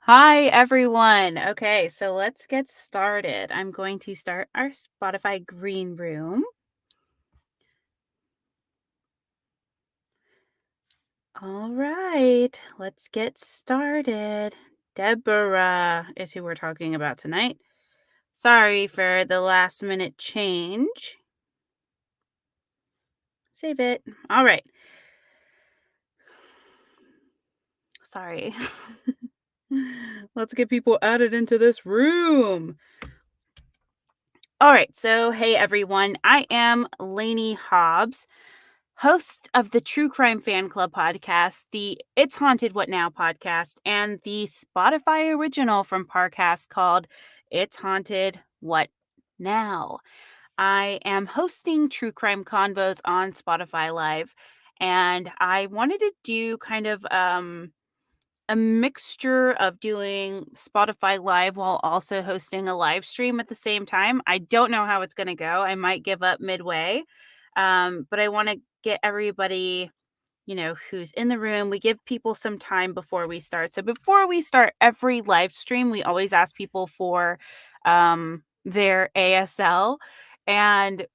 Hi, everyone. Okay, so let's get started. I'm going to start our Spotify green room. All right, let's get started. Deborah is who we're talking about tonight. Sorry for the last minute change. Save it. All right. Sorry. Let's get people added into this room. All right, so hey everyone, I am Lainey Hobbs, host of the True Crime Fan Club podcast, the It's Haunted What Now podcast, and the Spotify original from Parcast called It's Haunted What Now. I am hosting True Crime Convos on Spotify Live, and I wanted to do kind of a mixture of doing Spotify Live while also hosting a live stream at the same time. I don't know how it's going to go. I might give up midway. But I want to get everybody, who's in the room. We give people some time before we start. So before we start every live stream, we always ask people for their ASL. And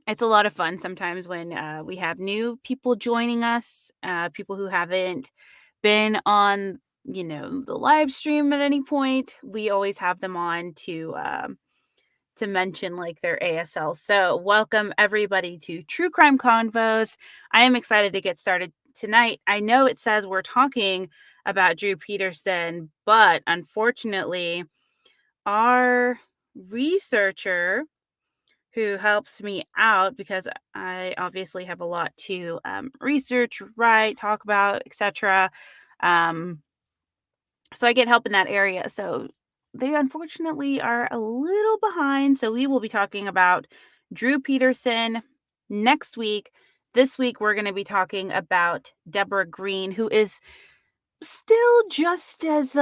it's a lot of fun sometimes when we have new people joining us, people who haven't been on, the live stream at any point. We always have them on to mention like their ASL. So welcome everybody to True Crime Convos. I am excited to get started tonight. I know it says we're talking about Drew Peterson, but unfortunately, our researcher who helps me out because I obviously have a lot to research, write, talk about, etc. Um, so I get help in that area. So they unfortunately are a little behind. So we will be talking about Drew Peterson next week. This week we're going to be talking about Deborah Green, who is still just as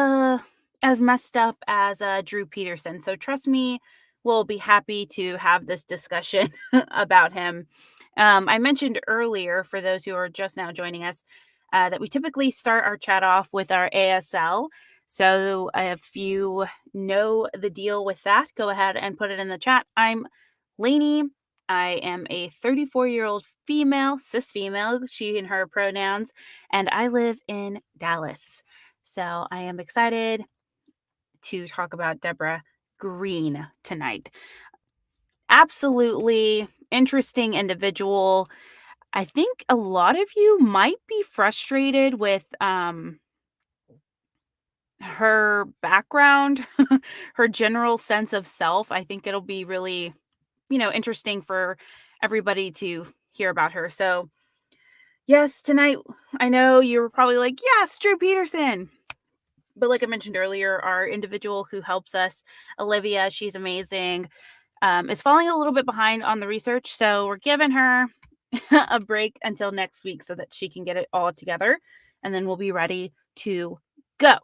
messed up as Drew Peterson. So trust me, we'll be happy to have this discussion about him. I mentioned earlier, for those who are just now joining us, that we typically start our chat off with our ASL. So if you know the deal with that, go ahead and put it in the chat. I'm Lainey. I am a 34-year-old female, cis female, she and her pronouns, and I live in Dallas. So I am excited to talk about Deborah Green tonight. Absolutely interesting individual. I think a lot of you might be frustrated with her background, her general sense of self. I think it'll be really, interesting for everybody to hear about her. So, yes, tonight, I know you were probably like, yes, Drew Peterson. But like I mentioned earlier, our individual who helps us, Olivia, she's amazing, is falling a little bit behind on the research. So we're giving her a break until next week so that she can get it all together. And then we'll be ready to go.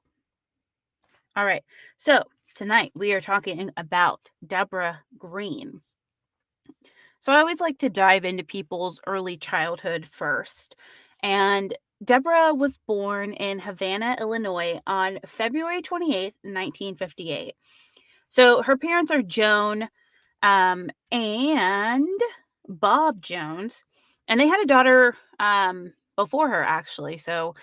All right. So tonight we are talking about Deborah Green. So I always like to dive into people's early childhood first. And Deborah was born in Havana, Illinois on February 28th, 1958. So her parents are Joan and Bob Jones. And they had a daughter before her, actually. So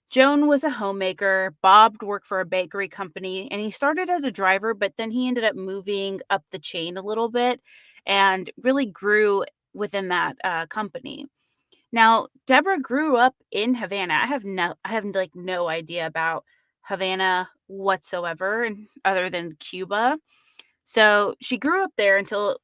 Joan was a homemaker. Bob worked for a bakery company and he started as a driver, but then he ended up moving up the chain a little bit and really grew within that company. Now, Deborah grew up in Havana. I have like no idea about Havana whatsoever, other than Cuba. So she grew up there until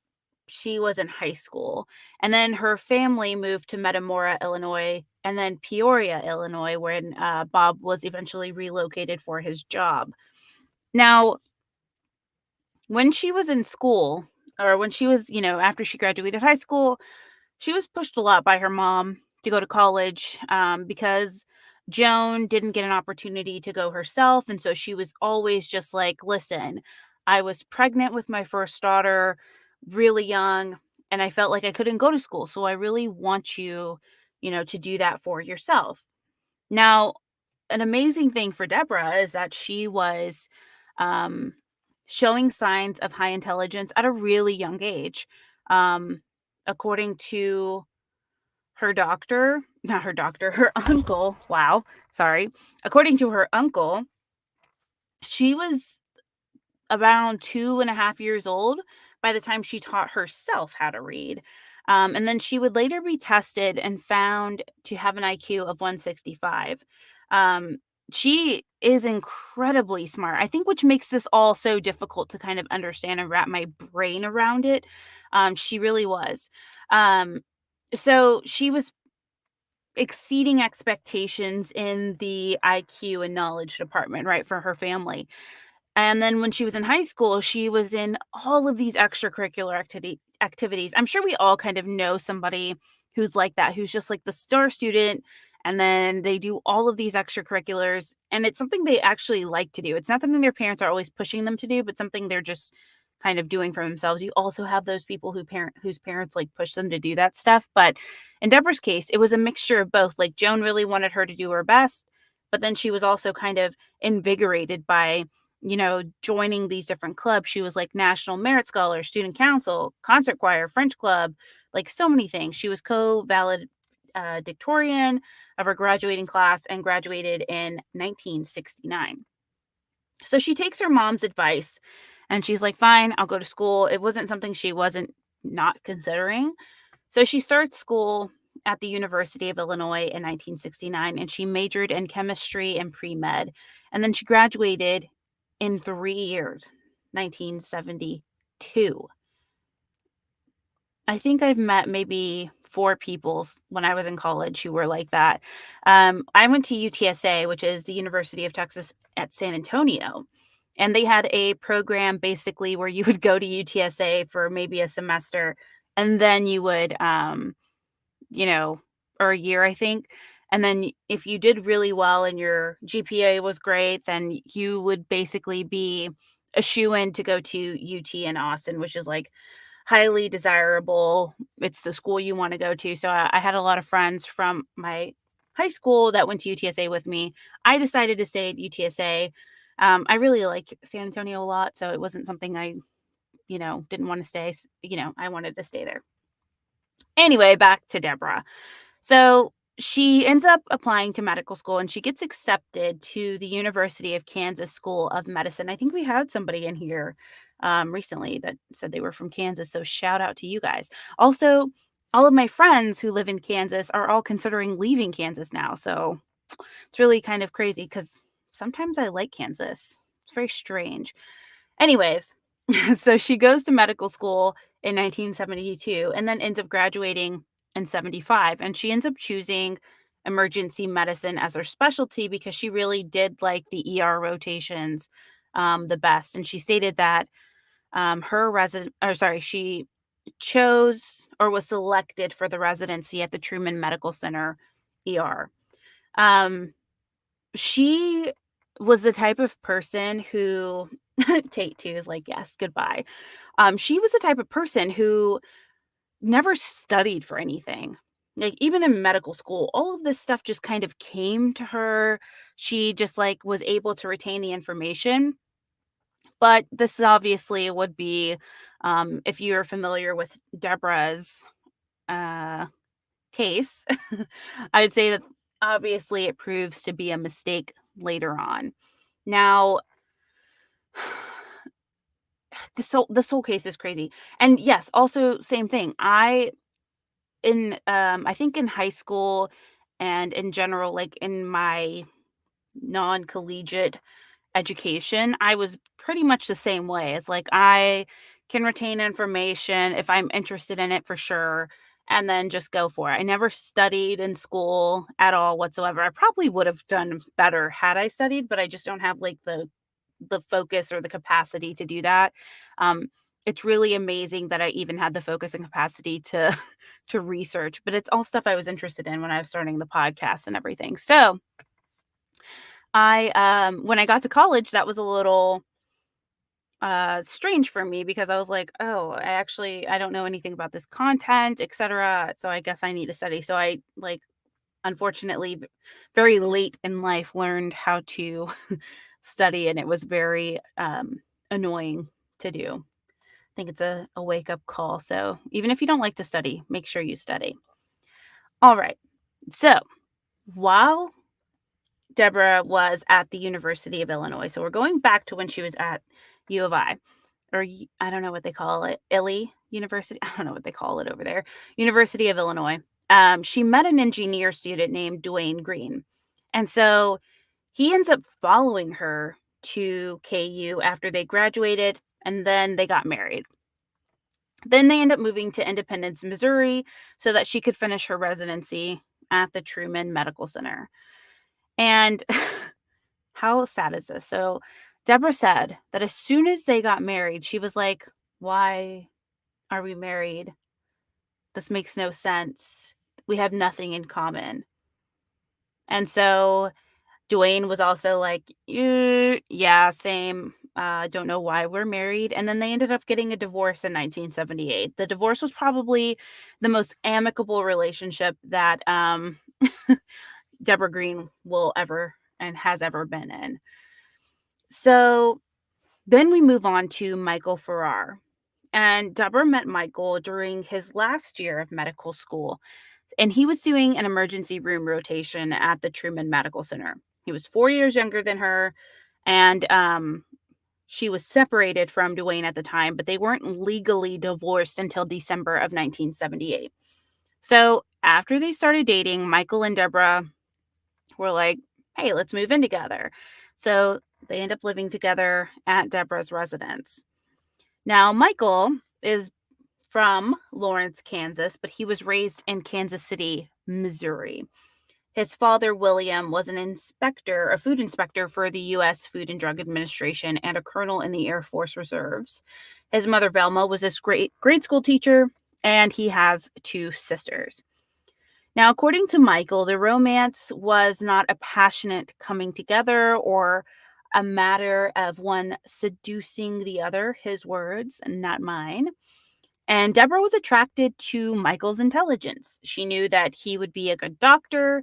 she was in high school. And then her family moved to Metamora, Illinois, and then Peoria, Illinois, when Bob was eventually relocated for his job. Now, when she was in school, or when she was, after she graduated high school, she was pushed a lot by her mom to go to college because Joan didn't get an opportunity to go herself. And so she was always just like, listen, I was pregnant with my first daughter really young, and I felt like I couldn't go to school. So I really want you, to do that for yourself. Now, an amazing thing for Deborah is that she was um, showing signs of high intelligence at a really young age. Um, According to her doctor, not her doctor, her uncle. Wow, sorry. According to her uncle, she was around 2.5 years old by the time she taught herself how to read. And then she would later be tested and found to have an IQ of 165. Um, she is incredibly smart, I think, which makes this all so difficult to kind of understand and wrap my brain around it. She really was. Um, so she was exceeding expectations in the IQ and knowledge department, right, for her family. And then when she was in high school, she was in all of these extracurricular activities. I'm sure we all kind of know somebody who's like that, who's just like the star student, and then they do all of these extracurriculars, and it's something they actually like to do. It's not something their parents are always pushing them to do, but something they're just kind of doing for themselves. You also have those people whose parents like push them to do that stuff. But in Deborah's case, it was a mixture of both. Like Joan really wanted her to do her best, but then she was also kind of invigorated by joining these different clubs. She was like National Merit Scholar, Student Council, Concert Choir, French Club, like so many things. She was co-valedictorian of her graduating class and graduated in 1969. So she takes her mom's advice and she's like, fine, I'll go to school. It wasn't something she wasn't not considering. So she starts school at the University of Illinois in 1969, and she majored in chemistry and pre-med. And then she graduated in 3 years, 1972. I think I've met maybe 4 people when I was in college who were like that. I went to UTSA, which is the University of Texas at San Antonio. And they had a program basically where you would go to UTSA for maybe a semester, and then you would you know, or a year, I think. And then if you did really well and your GPA was great, then you would basically be a shoe-in to go to UT in Austin, which is like highly desirable. It's the school you want to go to. So I had a lot of friends from my high school that went to UTSA with me. I decided to stay at UTSA. I really liked San Antonio a lot, so it wasn't something I, didn't want to stay. I wanted to stay there. Anyway, back to Deborah. So she ends up applying to medical school and she gets accepted to the University of Kansas School of Medicine. I think we had somebody in here recently that said they were from Kansas. So shout out to you guys. Also, all of my friends who live in Kansas are all considering leaving Kansas now. So it's really kind of crazy because sometimes I like Kansas. It's very strange. Anyways, so she goes to medical school in 1972 and then ends up graduating in 75. And she ends up choosing emergency medicine as her specialty because she really did like the ER rotations the best. And she stated that she chose or was selected for the residency at the Truman Medical Center ER. She was the type of person who Tate 2 is like, yes, goodbye. She was the type of person who never studied for anything. Like even in medical school, all of this stuff just kind of came to her. She just like was able to retain the information. But this obviously would be, if you're familiar with Deborah's uh, case, I would say that obviously it proves to be a mistake later on. Now, this whole case is crazy. And yes, also same thing. I think in high school and in general, like in my non-collegiate education, I was pretty much the same way. It's like I can retain information if I'm interested in it for sure, and then just go for it. I never studied in school at all whatsoever. I probably would have done better had I studied, but I just don't have like the focus or the capacity to do that. Um, it's really amazing that I even had the focus and capacity to to research, but it's all stuff I was interested in when I was starting the podcast and everything. So when I got to college, that was a little strange for me because I was like, oh, I don't know anything about this content, etc. So I guess I need to study. So I like unfortunately, very late in life, learned how to study, and it was very annoying to do. I think it's a wake up call. So even if you don't like to study, make sure you study. All right. So while Deborah was at the University of Illinois, so we're going back to when she was at U of I, or I don't know what they call it, Illy University. I don't know what they call it over there. University of Illinois. She met an engineer student named Dwayne Green. And so he ends up following her to KU after they graduated, and then they got married. Then they end up moving to Independence, Missouri, so that she could finish her residency at the Truman Medical Center. And how sad is this? So Deborah said that as soon as they got married, she was like, "Why are we married? This makes no sense. We have nothing in common." And so Dwayne was also like, yeah, same. Don't know why we're married." And then they ended up getting a divorce in 1978. The divorce was probably the most amicable relationship that Deborah Green will ever and has ever been in. So then we move on to Michael Farrar. And Deborah met Michael during his last year of medical school, and he was doing an emergency room rotation at the Truman Medical Center. He was 4 years younger than her, and she was separated from Dwayne at the time, but they weren't legally divorced until December of 1978. So after they started dating, Michael and Deborah were like, "Hey, let's move in together." So they end up living together at Deborah's residence. Now, Michael is from Lawrence, Kansas, but he was raised in Kansas City, Missouri. His father, William, was an inspector, a food inspector for the U.S. Food and Drug Administration and a colonel in the Air Force Reserves. His mother, Velma, was a grade school teacher, and he has 2 sisters. Now, according to Michael, the romance was not a passionate coming together or a matter of one seducing the other, his words, not mine. And Deborah was attracted to Michael's intelligence. She knew that he would be a good doctor,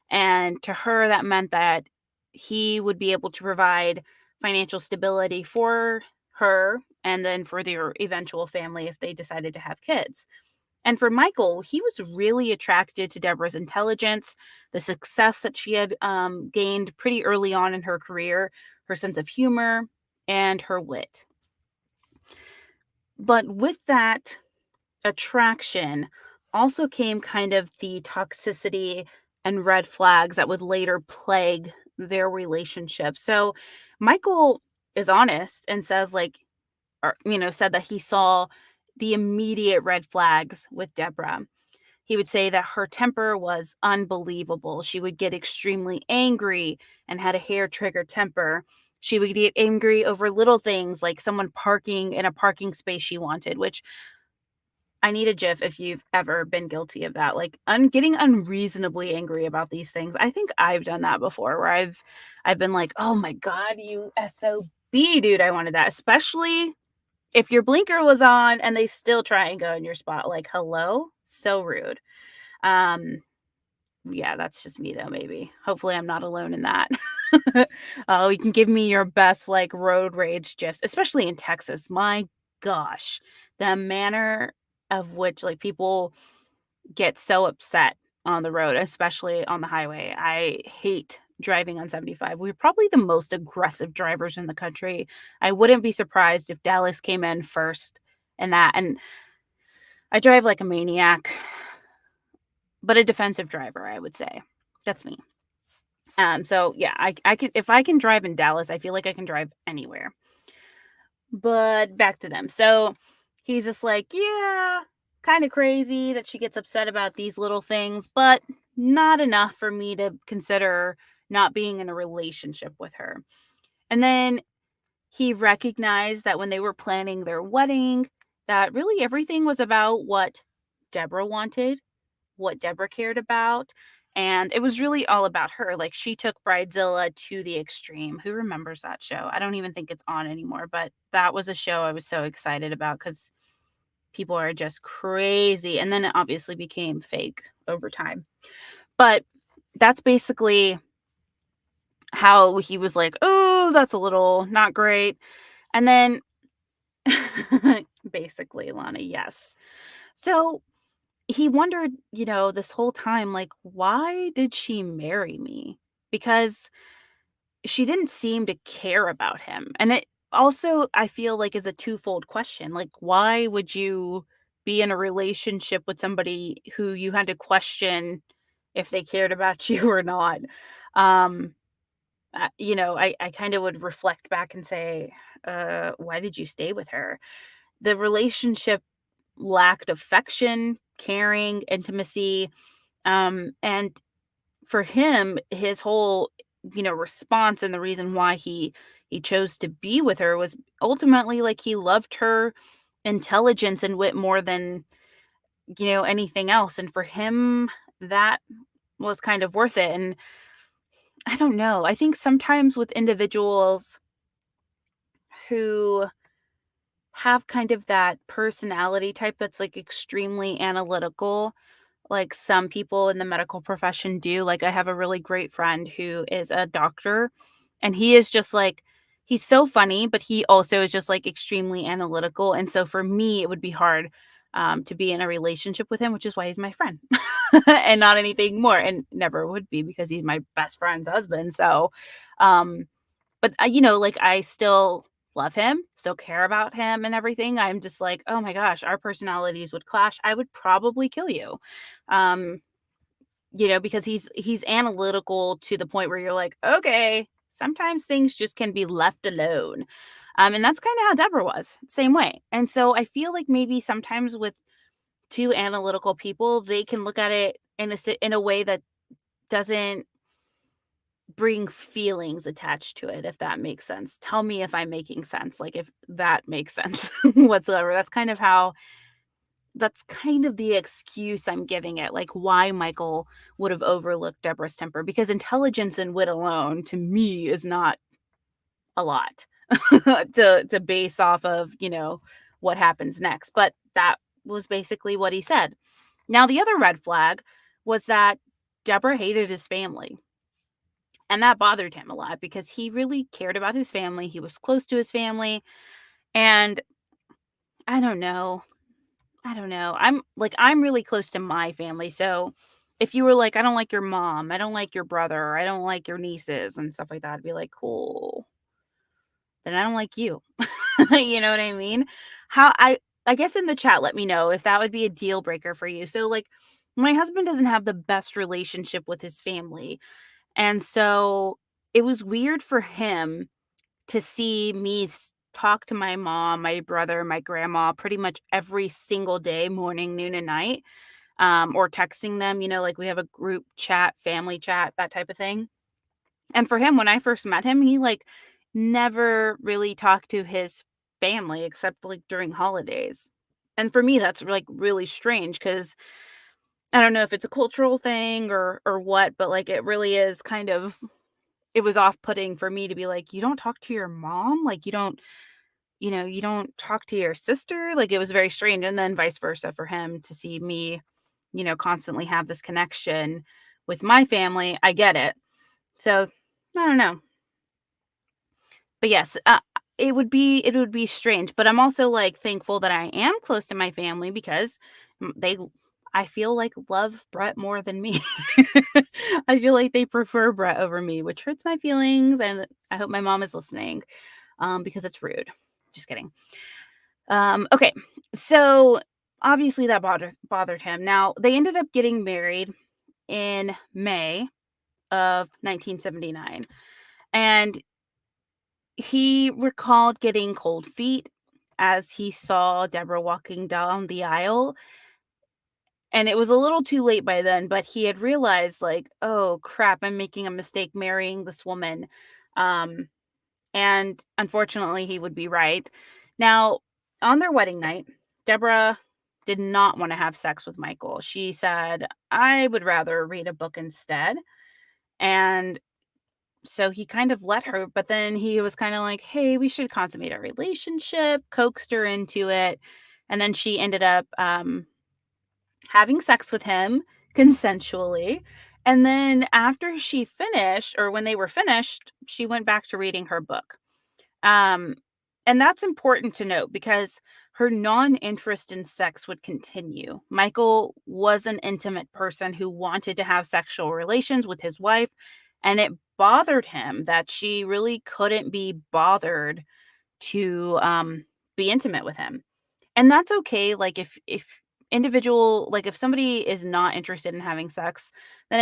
and to her, that meant that he would be able to provide financial stability for her and then for their eventual family if they decided to have kids. And for Michael, he was really attracted to Deborah's intelligence, the success that she had gained pretty early on in her career, her sense of humor, and her wit. But with that attraction also came kind of the toxicity and red flags that would later plague their relationship. So Michael is honest and says, like, or, said that he saw the immediate red flags with Deborah. He would say that her temper was unbelievable. She would get extremely angry and had a hair trigger temper. She would get angry over little things like someone parking in a parking space she wanted, which I need a GIF if you've ever been guilty of that. Like getting unreasonably angry about these things. I think I've done that before where I've been like, "Oh my God, you SOB, dude, I wanted that." Especially if your blinker was on and they still try and go in your spot. Like, hello? So rude. Yeah, that's just me though, maybe. Hopefully I'm not alone in that. Oh, you can give me your best like road rage GIFs, especially in Texas. My gosh, the manner of which like people get so upset on the road, especially on the highway. I hate driving on 75. We're probably the most aggressive drivers in the country. I wouldn't be surprised if Dallas came in first in that. And I drive like a maniac, but a defensive driver, I would say. That's me. So yeah, I can, if I can drive in Dallas, I feel like I can drive anywhere. But back to them. So he's just like, yeah, kind of crazy that she gets upset about these little things, but not enough for me to consider not being in a relationship with her. And then he recognized that when they were planning their wedding, that really everything was about what Deborah wanted, what Deborah cared about. And it was really all about her. Like she took Bridezilla to the extreme. Who remembers that show? I don't even think it's on anymore, but that was a show I was so excited about because people are just crazy. And then it obviously became fake over time. But that's basically how he was like, "Oh, that's a little not great." And then basically, Lana, yes. So he wondered, this whole time, like, why did she marry me? Because she didn't seem to care about him. And it also, I feel like, is a twofold question. Like, why would you be in a relationship with somebody who you had to question if they cared about you or not? Um, I kind of would reflect back and say, why did you stay with her? The relationship lacked affection, caring, intimacy. And for him, his whole, response and the reason why he chose to be with her was ultimately like he loved her intelligence and wit more than, anything else. And for him, that was kind of worth it. And I don't know. I think sometimes with individuals who have kind of that personality type that's like extremely analytical, like some people in the medical profession do. Like, I have a really great friend who is a doctor, and he is just like, he's so funny, but he also is just like extremely analytical. And so for me, it would be hard to be in a relationship with him, which is why he's my friend and not anything more, and never would be because he's my best friend's husband. So, um, but, like, I still love him, still care about him and everything. I'm just like, "Oh my gosh, our personalities would clash. I would probably kill you." Um, because he's analytical to the point where you're like, "Okay, sometimes things just can be left alone." And that's kinda how Deborah was, same way. And so I feel like maybe sometimes with 2 analytical people, they can look at it in a way that doesn't bring feelings attached to it, if that makes sense. Tell me if I'm making sense, like, if that makes sense whatsoever. That's kind of the excuse I'm giving it, like, why Michael would have overlooked Deborah's temper, because intelligence and wit alone, to me, is not a lot to base off of, what happens next, but that was basically what he said. Now, the other red flag was that Deborah hated his family. And that bothered him a lot because he really cared about his family, he was close to his family, and I don't know, I'm really close to my family, so if you were like, "I don't like your mom, I don't like your brother, I don't like your nieces," and stuff like that, I'd be like, "Cool, then I don't like you." You know what I mean? How I guess in the chat, let me know if that would be a deal breaker for you. So, like, my husband doesn't have the best relationship with his family, and so it was weird for him to see me talk to my mom, my brother, my grandma pretty much every single day, morning, noon, and night, or texting them, like we have a group chat, family chat, that type of thing. And for him, when I first met him, he like never really talked to his family except like during holidays. And for me, that's like really strange because I don't know if it's a cultural thing or what, but like it really is kind of, it was off putting for me to be like, you don't talk to your mom, like you don't talk to your sister? Like, it was very strange, and then vice versa for him to see me, constantly have this connection with my family. I get it. So, I don't know. But yes, it would be strange, but I'm also, like, thankful that I am close to my family because they I feel like love Brett more than me. I feel like they prefer Brett over me, which hurts my feelings, and I hope my mom is listening, because it's rude. Just kidding. Okay, so obviously that bothered him. Now, they ended up getting married in May of 1979, and he recalled getting cold feet as he saw Deborah walking down the aisle, and it was a little too late by then, but he had realized, like, "Oh, crap, I'm making a mistake marrying this woman." Um, and unfortunately, he would be right. Now, on their wedding night, Deborah did not want to have sex with Michael. She said, "I would rather read a book instead." And so he kind of let her, but then he was kind of like, "Hey, we should consummate our relationship," coaxed her into it. And then she ended up having sex with him consensually. And then after she finished, or when they were finished, she went back to reading her book. Um, and that's important to note because her non-interest in sex would continue. Michael was an intimate person who wanted to have sexual relations with his wife, and it bothered him that she really couldn't be bothered to be intimate with him. And that's okay. Like if somebody is not interested in having sex, then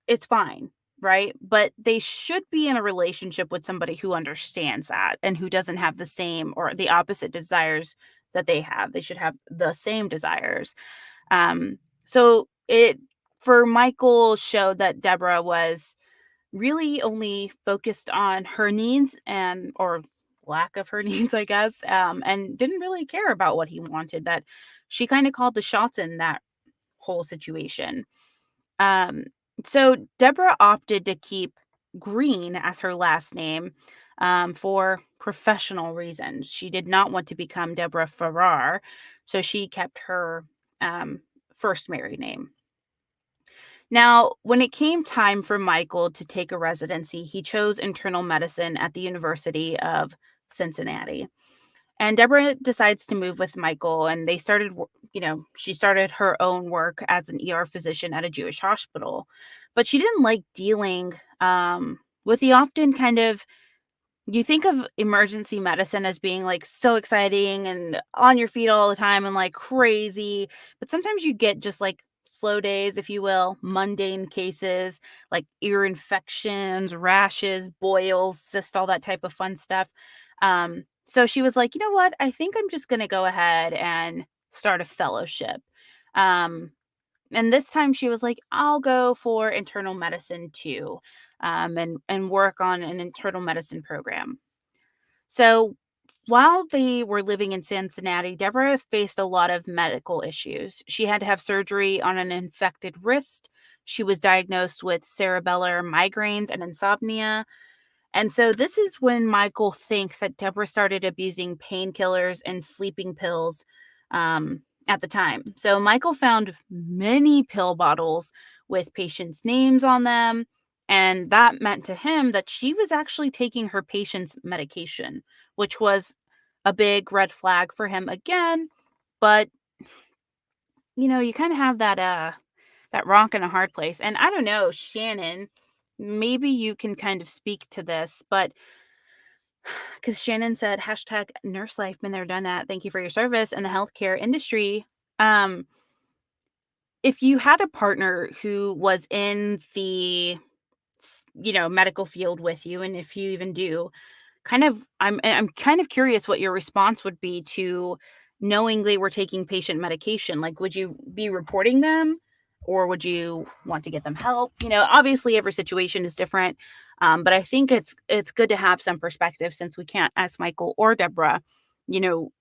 it's fine, right? But they should be in a relationship with somebody who understands that and who doesn't have the same or the opposite desires that they have. They should have the same desires. So it for Michael showed that Deborah was really only focused on her needs and or lack of her needs, I guess, and didn't really care about what he wanted. That she kind of called the shots in that whole situation. Um, so Deborah opted to keep Green as her last name for professional reasons. She did not want to become Deborah Farrar, so she kept her um, first married name. Now, when it came time for Michael to take a residency, he chose internal medicine at the University of Cincinnati. And Deborah decides to move with Michael, and they started, she started her own work as an ER physician at a Jewish hospital. But she didn't like dealing with the often kind of you think of emergency medicine as being, like, so exciting and on your feet all the time and, like, crazy, but sometimes you get just, like, slow days, if you will, mundane cases, like ear infections, rashes, boils, cyst, all that type of fun stuff. So she was like, "You know what? I think I'm just gonna go ahead and start a fellowship." Um, and this time she was like, "I'll go for internal medicine too, and work on an internal medicine program." So while they were living in Cincinnati, Deborah faced a lot of medical issues. She had to have surgery on an infected wrist. She was diagnosed with cerebellar migraines and insomnia. And so this is when Michael thinks that Deborah started abusing painkillers and sleeping pills at the time. So Michael found many pill bottles with patients' names on them. And that meant to him that she was actually taking her patient's medication, which was a big red flag for him again. But, you kind of have that rock in a hard place. And I don't know, Shannon, maybe you can kind of speak to this, but because Shannon said, hashtag nurse life, been there, done that. Thank you for your service in the healthcare industry. Um, if you had a partner who was in the, medical field with you, and if you even do, I'm kind of curious what your response would be to knowing they were taking patient medication. Like, would you be reporting them or would you want to get them help? Obviously every situation is different. But I think it's good to have some perspective since we can't ask Michael or Deborah,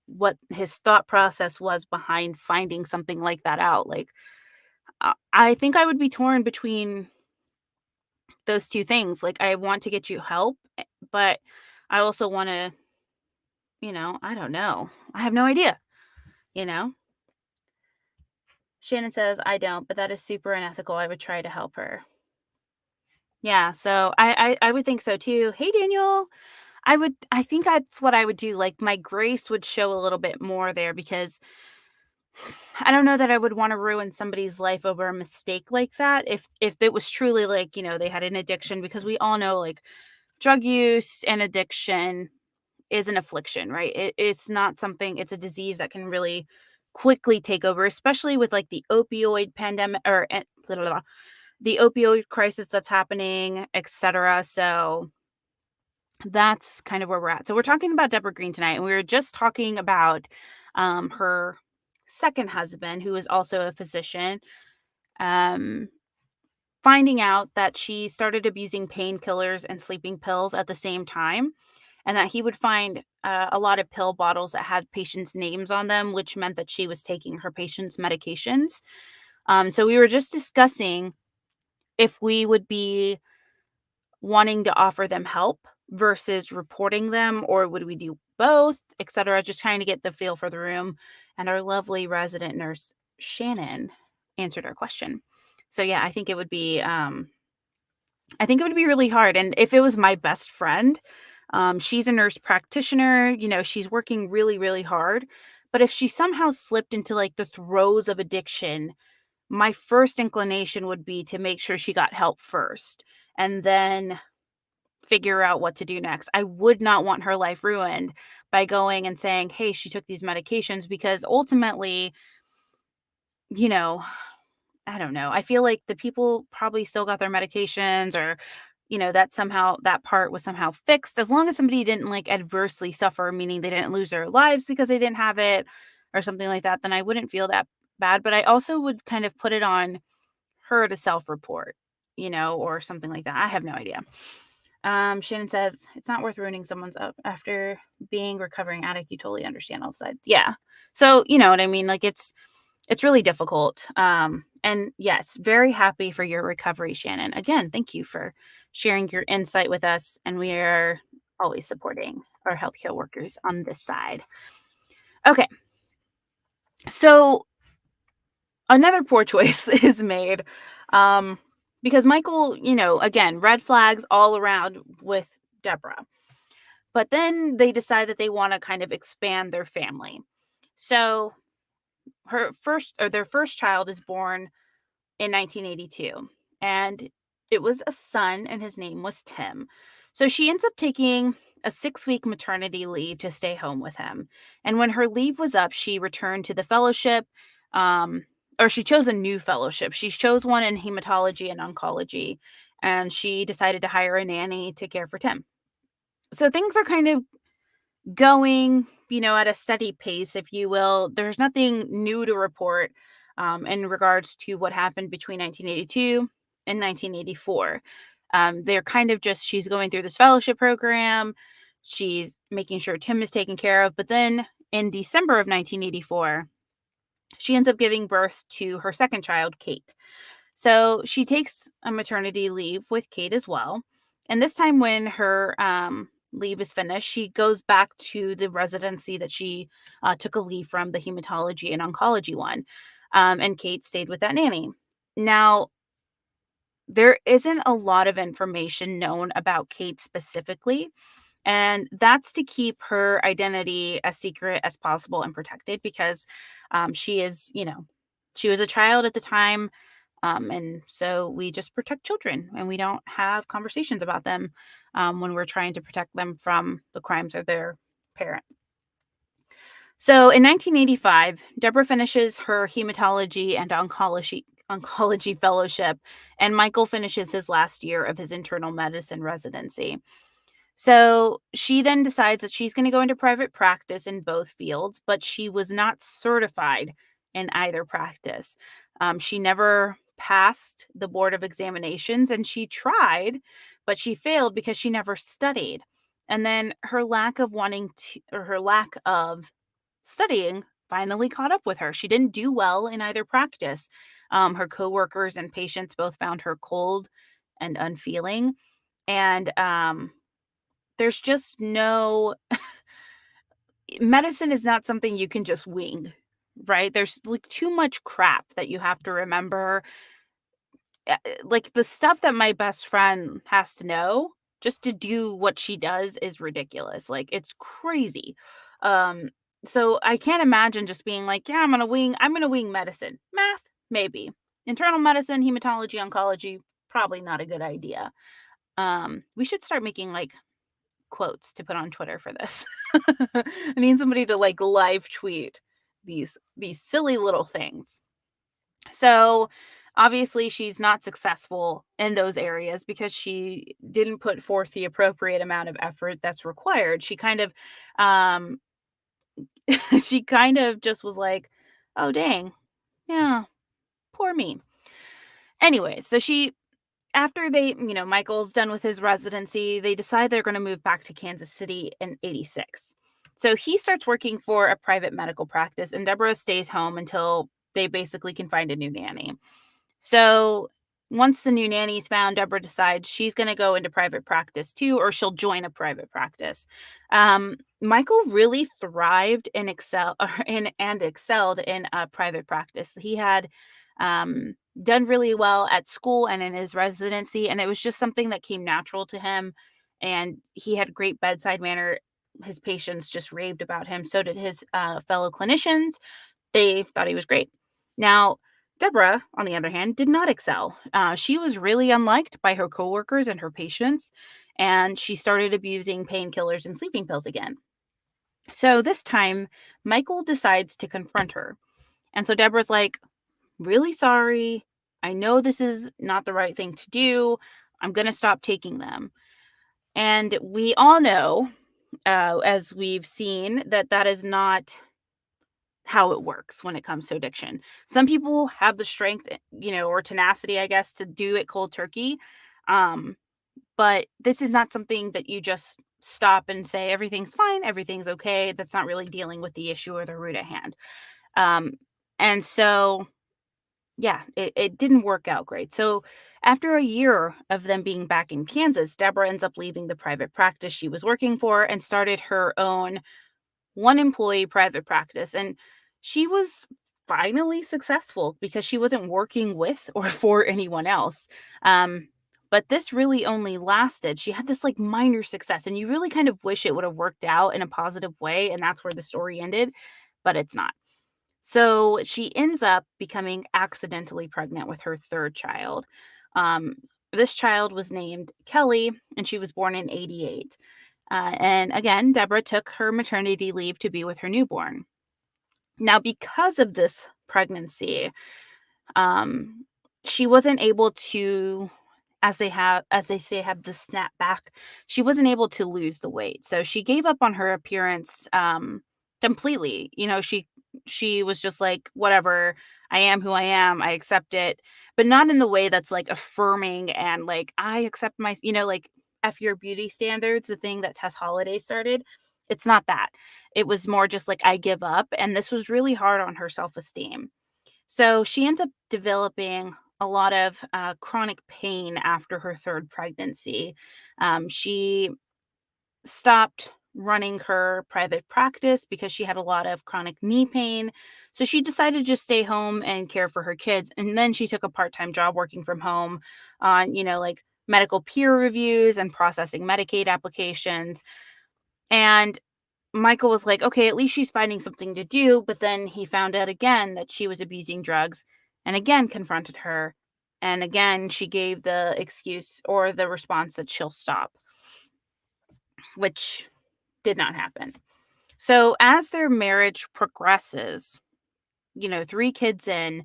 what his thought process was behind finding something like that out. Like, I think I would be torn between those two things. Like, I want to get you help, but I also want to, I don't know. I have no idea, you know? Shannon says, I don't, but that is super unethical. I would try to help her. Yeah, so I would think so too. Hey, Daniel. I think that's what I would do. Like, my grace would show a little bit more there because I don't know that I would want to ruin somebody's life over a mistake like that. If it was truly like, they had an addiction, because we all know, like, drug use and addiction is an affliction, right? It's not something, it's a disease that can really quickly take over, especially with like the opioid pandemic or blah, blah, blah, the opioid crisis that's happening, etc. So that's kind of where we're at. So we're talking about Deborah Green tonight, and we were just talking about her second husband, who is also a physician, um, finding out that she started abusing painkillers and sleeping pills at the same time, and that he would find a lot of pill bottles that had patients' names on them, which meant that she was taking her patients' medications. So we were just discussing if we would be wanting to offer them help versus reporting them, or would we do both, etc. Just trying to get the feel for the room. And our lovely resident nurse, Shannon, answered our question. So yeah, I think it would be I think it would be really hard, and if it was my best friend, she's a nurse practitioner, she's working really, really hard, but if she somehow slipped into, like, the throes of addiction, my first inclination would be to make sure she got help first, and then figure out what to do next. I would not want her life ruined by going and saying, "Hey, she took these medications," because ultimately, you know, I don't know. I feel like the people probably still got their medications, or, that somehow that part was somehow fixed. As long as somebody didn't like adversely suffer, meaning they didn't lose their lives because they didn't have it or something like that, then I wouldn't feel that bad. But I also would kind of put it on her to self-report, or something like that. I have no idea. Shannon says it's not worth ruining someone's up after being recovering addict. You totally understand all sides. Yeah. So you know what I mean? Like it's really difficult. And yes, very happy for your recovery, Shannon. Again, thank you for sharing your insight with us. And we are always supporting our healthcare workers on this side. Okay. So another poor choice is made. Because Michael, again, red flags all around with Deborah. But then they decide that they want to kind of expand their family. So their first child is born in 1982, and it was a son, and his name was Tim. So she ends up taking a 6-week maternity leave to stay home with him. And when her leave was up, she returned to the fellowship, or she chose a new fellowship. She chose one in hematology and oncology, and she decided to hire a nanny to care for Tim. So things are kind of going, at a steady pace, if you will. There's nothing new to report in regards to what happened between 1982 and 1984. They're kind of just, she's going through this fellowship program. She's making sure Tim is taken care of. But then in December of 1984, she ends up giving birth to her second child, Kate. So she takes a maternity leave with Kate as well. And this time, when her leave is finished, she goes back to the residency that she took a leave from, the hematology and oncology one. And Kate stayed with that nanny. Now, there isn't a lot of information known about Kate specifically, and that's to keep her identity as secret as possible and protected, because she is, she was a child at the time. And so we just protect children, and we don't have conversations about them when we're trying to protect them from the crimes of their parent. So in 1985, Deborah finishes her hematology and oncology fellowship, and Michael finishes his last year of his internal medicine residency. So she then decides that she's going to go into private practice in both fields, but she was not certified in either practice. She never passed the board of examinations, and she tried, but she failed because she never studied. And then her lack of studying finally caught up with her. She didn't do well in either practice. Her coworkers and patients both found her cold and unfeeling. And there's just no medicine is not something you can just wing, right? There's like too much crap that you have to remember. Like the stuff that my best friend has to know just to do what she does is ridiculous. Like it's crazy. Um so I can't imagine just being like, yeah, I'm going to wing medicine. Math, maybe. Internal medicine, hematology, oncology, probably not a good idea. We should start making like quotes to put on Twitter for this. I need somebody to like live tweet these silly little things. So obviously she's not successful in those areas because she didn't put forth the appropriate amount of effort that's required. She kind of um she kind of just was like, "Oh dang. Yeah, poor me." Anyway, so she after Michael's done with his residency, they decide they're going to move back to Kansas City in 86. So he starts working for a private medical practice, and Deborah stays home until they basically can find a new nanny. So once the new nanny's found, Deborah decides she's going to go into private practice too, or she'll join a private practice. Michael really thrived and excelled in a private practice. He had done really well at school and in his residency, and it was just something that came natural to him, and he had great bedside manner. His patients just raved about him. So did his fellow clinicians. They thought he was great. Now, Deborah, on the other hand, did not excel. She was really unliked by her coworkers and her patients, and she started abusing painkillers and sleeping pills again. So this time, Michael decides to confront her. And so Deborah's like, really sorry. I know this is not the right thing to do. I'm going to stop taking them. And we all know, as we've seen, that that is not how it works when it comes to addiction. Some people have the strength, or tenacity, I guess, to do it cold turkey. Um, but this is not something that you just stop and say, everything's fine, everything's okay. That's not really dealing with the issue or the root at hand. Um, and so yeah, it didn't work out great. So after a year of them being back in Kansas, Deborah ends up leaving the private practice she was working for and started her own one employee private practice. And she was finally successful because she wasn't working with or for anyone else. Um, but this really only lasted. She had this like minor success, and you really kind of wish it would have worked out in a positive way. And that's where the story ended, but it's not. So she ends up becoming accidentally pregnant with her third child. Um, this child was named Kelly, and she was born in 88. And again, Deborah took her maternity leave to be with her newborn. Now, because of this pregnancy, um, she wasn't able to, as they say, have the snap back. She wasn't able to lose the weight, so she gave up on her appearance completely. She was just like, whatever. I am who I am. I accept it, but not in the way that's like affirming and like I accept my, like F your beauty standards, the thing that Tess Holliday started. It's not that. It was more just like I give up, and this was really hard on her self esteem. So she ends up developing a lot of chronic pain after her third pregnancy. She stopped running her private practice because she had a lot of chronic knee pain. So she decided to just stay home and care for her kids. And then she took a part time job working from home on, like medical peer reviews and processing Medicaid applications. And Michael was like, okay, at least she's finding something to do. But then he found out again that she was abusing drugs and again confronted her. And again, she gave the excuse or the response that she'll stop, which did not happen. So as their marriage progresses, 3 kids in,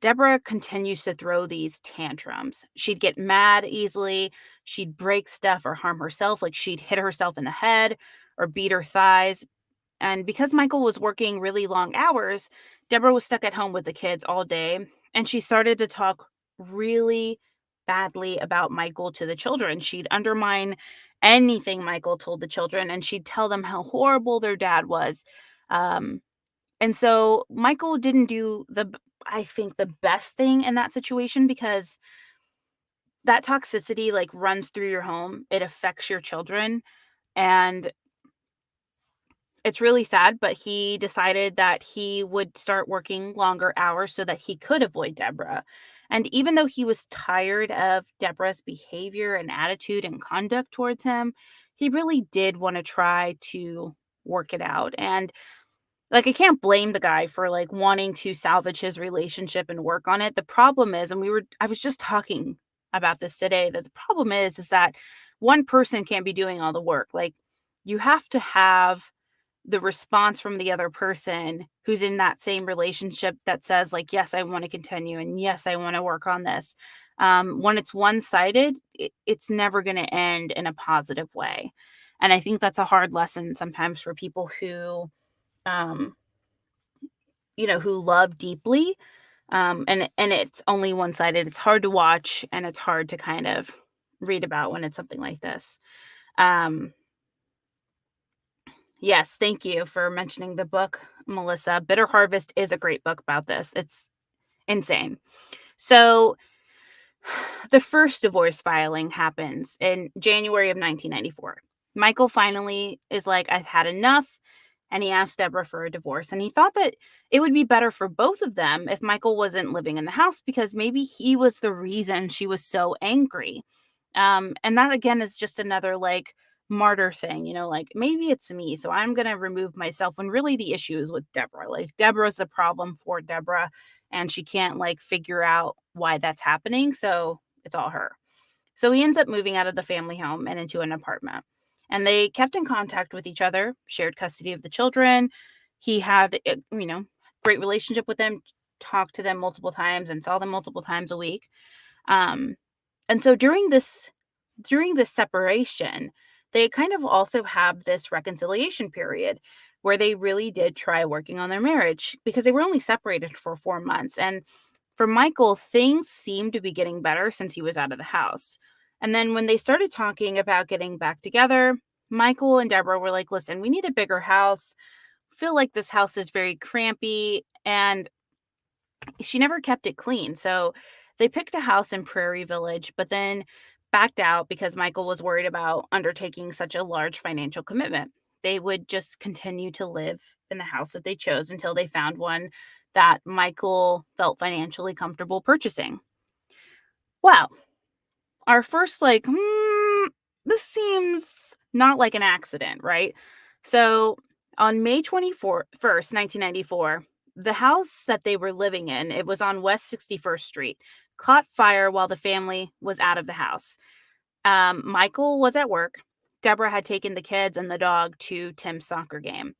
Deborah continues to throw these tantrums. She'd get mad easily. She'd break stuff or harm herself, like she'd hit herself in the head or beat her thighs. And because Michael was working really long hours, Deborah was stuck at home with the kids all day. And she started to talk really badly about Michael to the children. She'd undermine anything Michael told the children, and she'd tell them how horrible their dad was. Um, and so Michael didn't do I think, the best thing in that situation, because that toxicity like runs through your home. It affects your children. And it's really sad, but he decided that he would start working longer hours so that he could avoid Deborah. And even though he was tired of Deborah's behavior and attitude and conduct towards him, he really did want to try to work it out. And like, I can't blame the guy for like wanting to salvage his relationship and work on it. The problem is, and I was just talking about this today, that the problem is that one person can't be doing all the work. Like, you have to have the response from the other person who's in that same relationship that says like, yes, I want to continue, and yes, I want to work on this. When it's one-sided, it's never going to end in a positive way. And I think that's a hard lesson sometimes for people who um who love deeply, and it's only one-sided. It's hard to watch, and it's hard to kind of read about when it's something like this. um Yes, thank you for mentioning the book, Melissa. Bitter Harvest is a great book about this. It's insane. So, the first divorce filing happens in January of 1994. Michael finally is like, I've had enough. and he asked Deborah for a divorce. And he thought that it would be better for both of them if Michael wasn't living in the house because maybe he was the reason she was so angry. And that again is just another like martyr thing, like maybe it's me, so I'm gonna remove myself when really the issue is with Deborah. Like Deborah's the problem for Deborah, and she can't like figure out why that's happening. So it's all her. So he ends up moving out of the family home and into an apartment. And they kept in contact with each other, shared custody of the children. He had, great relationship with them, talked to them multiple times and saw them multiple times a week. Um, and so during this separation, they kind of also have this reconciliation period where they really did try working on their marriage because they were only separated for 4 months. And for Michael, things seemed to be getting better since he was out of the house. And then when they started talking about getting back together, Michael and Deborah were like, listen, we need a bigger house. Feel like this house is very crampy. And she never kept it clean. So they picked a house in Prairie Village, but then backed out because Michael was worried about undertaking such a large financial commitment. They would just continue to live in the house that they chose until they found one that Michael felt financially comfortable purchasing. Wow. Our first, like, this seems not like an accident, right? So on May 21st, 1994, the house that they were living in, it was on West 61st Street, caught fire while the family was out of the house. Michael was at work. Deborah had taken the kids and the dog to Tim's soccer game.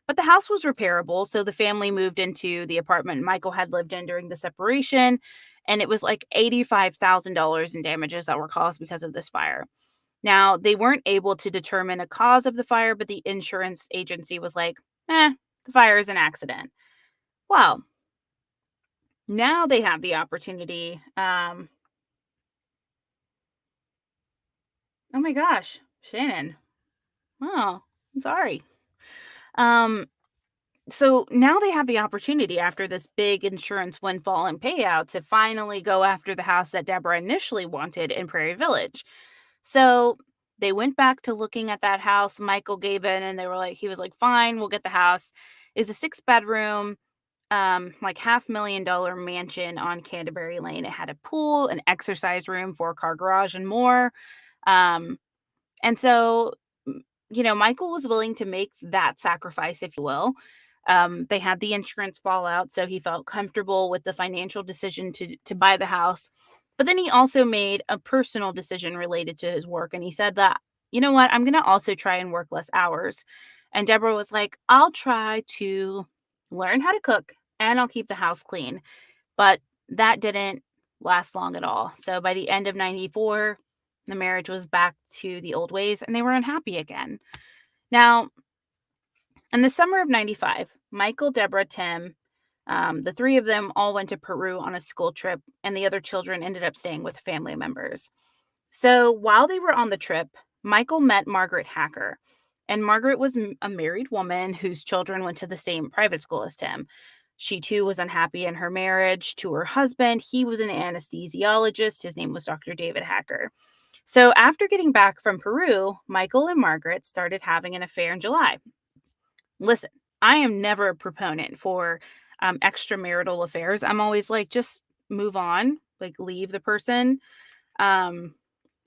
But the house was repairable, so the family moved into the apartment Michael had lived in during the separation, and it was like $85,000 in damages that were caused because of this fire. Now, they weren't able to determine a cause of the fire, but the insurance agency was like, the fire is an accident. Well, now they have the opportunity. Oh my gosh, Shannon. Oh, I'm sorry. Um, So now they have the opportunity after this big insurance windfall and payout to finally go after the house that Deborah initially wanted in Prairie Village. So they went back to looking at that house. Michael gave in and he was like, fine, we'll get the house. It's a 6-bedroom, like $500,000 mansion on Canterbury Lane. It had a pool, an exercise room, 4-car garage, and more. Um, and so, Michael was willing to make that sacrifice, if you will. They had the insurance fallout, so he felt comfortable with the financial decision to buy the house. But then he also made a personal decision related to his work, and he said that, you know what, I'm going to also try and work less hours. And Deborah was like, I'll try to learn how to cook and I'll keep the house clean. But that didn't last long at all. So by the end of 94, the marriage was back to the old ways and they were unhappy again. Now, in the summer of 95, Michael, Deborah, Tim, the three of them all went to Peru on a school trip, and the other children ended up staying with family members. So while they were on the trip, Michael met Margaret Hacker. And Margaret was a married woman whose children went to the same private school as Tim. She too was unhappy in her marriage to her husband. He was an anesthesiologist. His name was Dr. David Hacker. So after getting back from Peru, Michael and Margaret started having an affair in July. Listen, I am never a proponent for extramarital affairs. I'm always like, just move on, like leave the person. Um,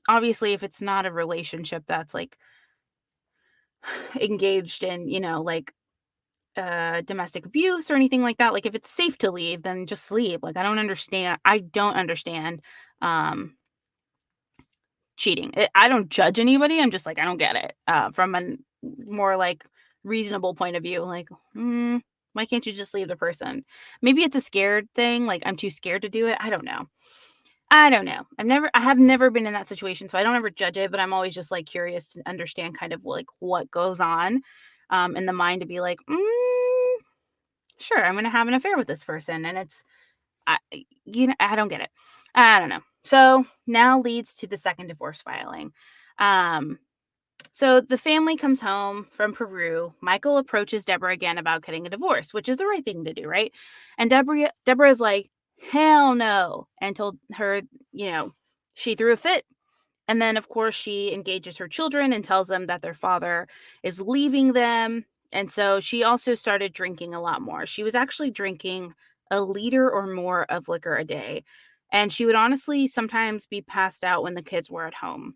Obviously, if it's not a relationship that's like engaged in, like domestic abuse or anything like that, like if it's safe to leave, then just leave. Like I don't understand um cheating. I don't judge anybody. I'm just like, I don't get it. From a more like reasonable point of view, like, why can't you just leave the person? Maybe it's a scared thing. Like I'm too scared to do it. I don't know. I have never been in that situation, so I don't ever judge it, but I'm always just like curious to understand kind of like what goes on in the mind to be like, sure, I'm going to have an affair with this person. And I, I don't get it. I don't know. So now leads to the second divorce filing. So the family comes home from Peru. Michael approaches Deborah again about getting a divorce, which is the right thing to do, right? And Deborah is like, hell no, and told her, she threw a fit. And then, of course, she engages her children and tells them that their father is leaving them And so she also started drinking a lot more. She was actually drinking a liter or more of liquor a day. And she would honestly sometimes be passed out when the kids were at home.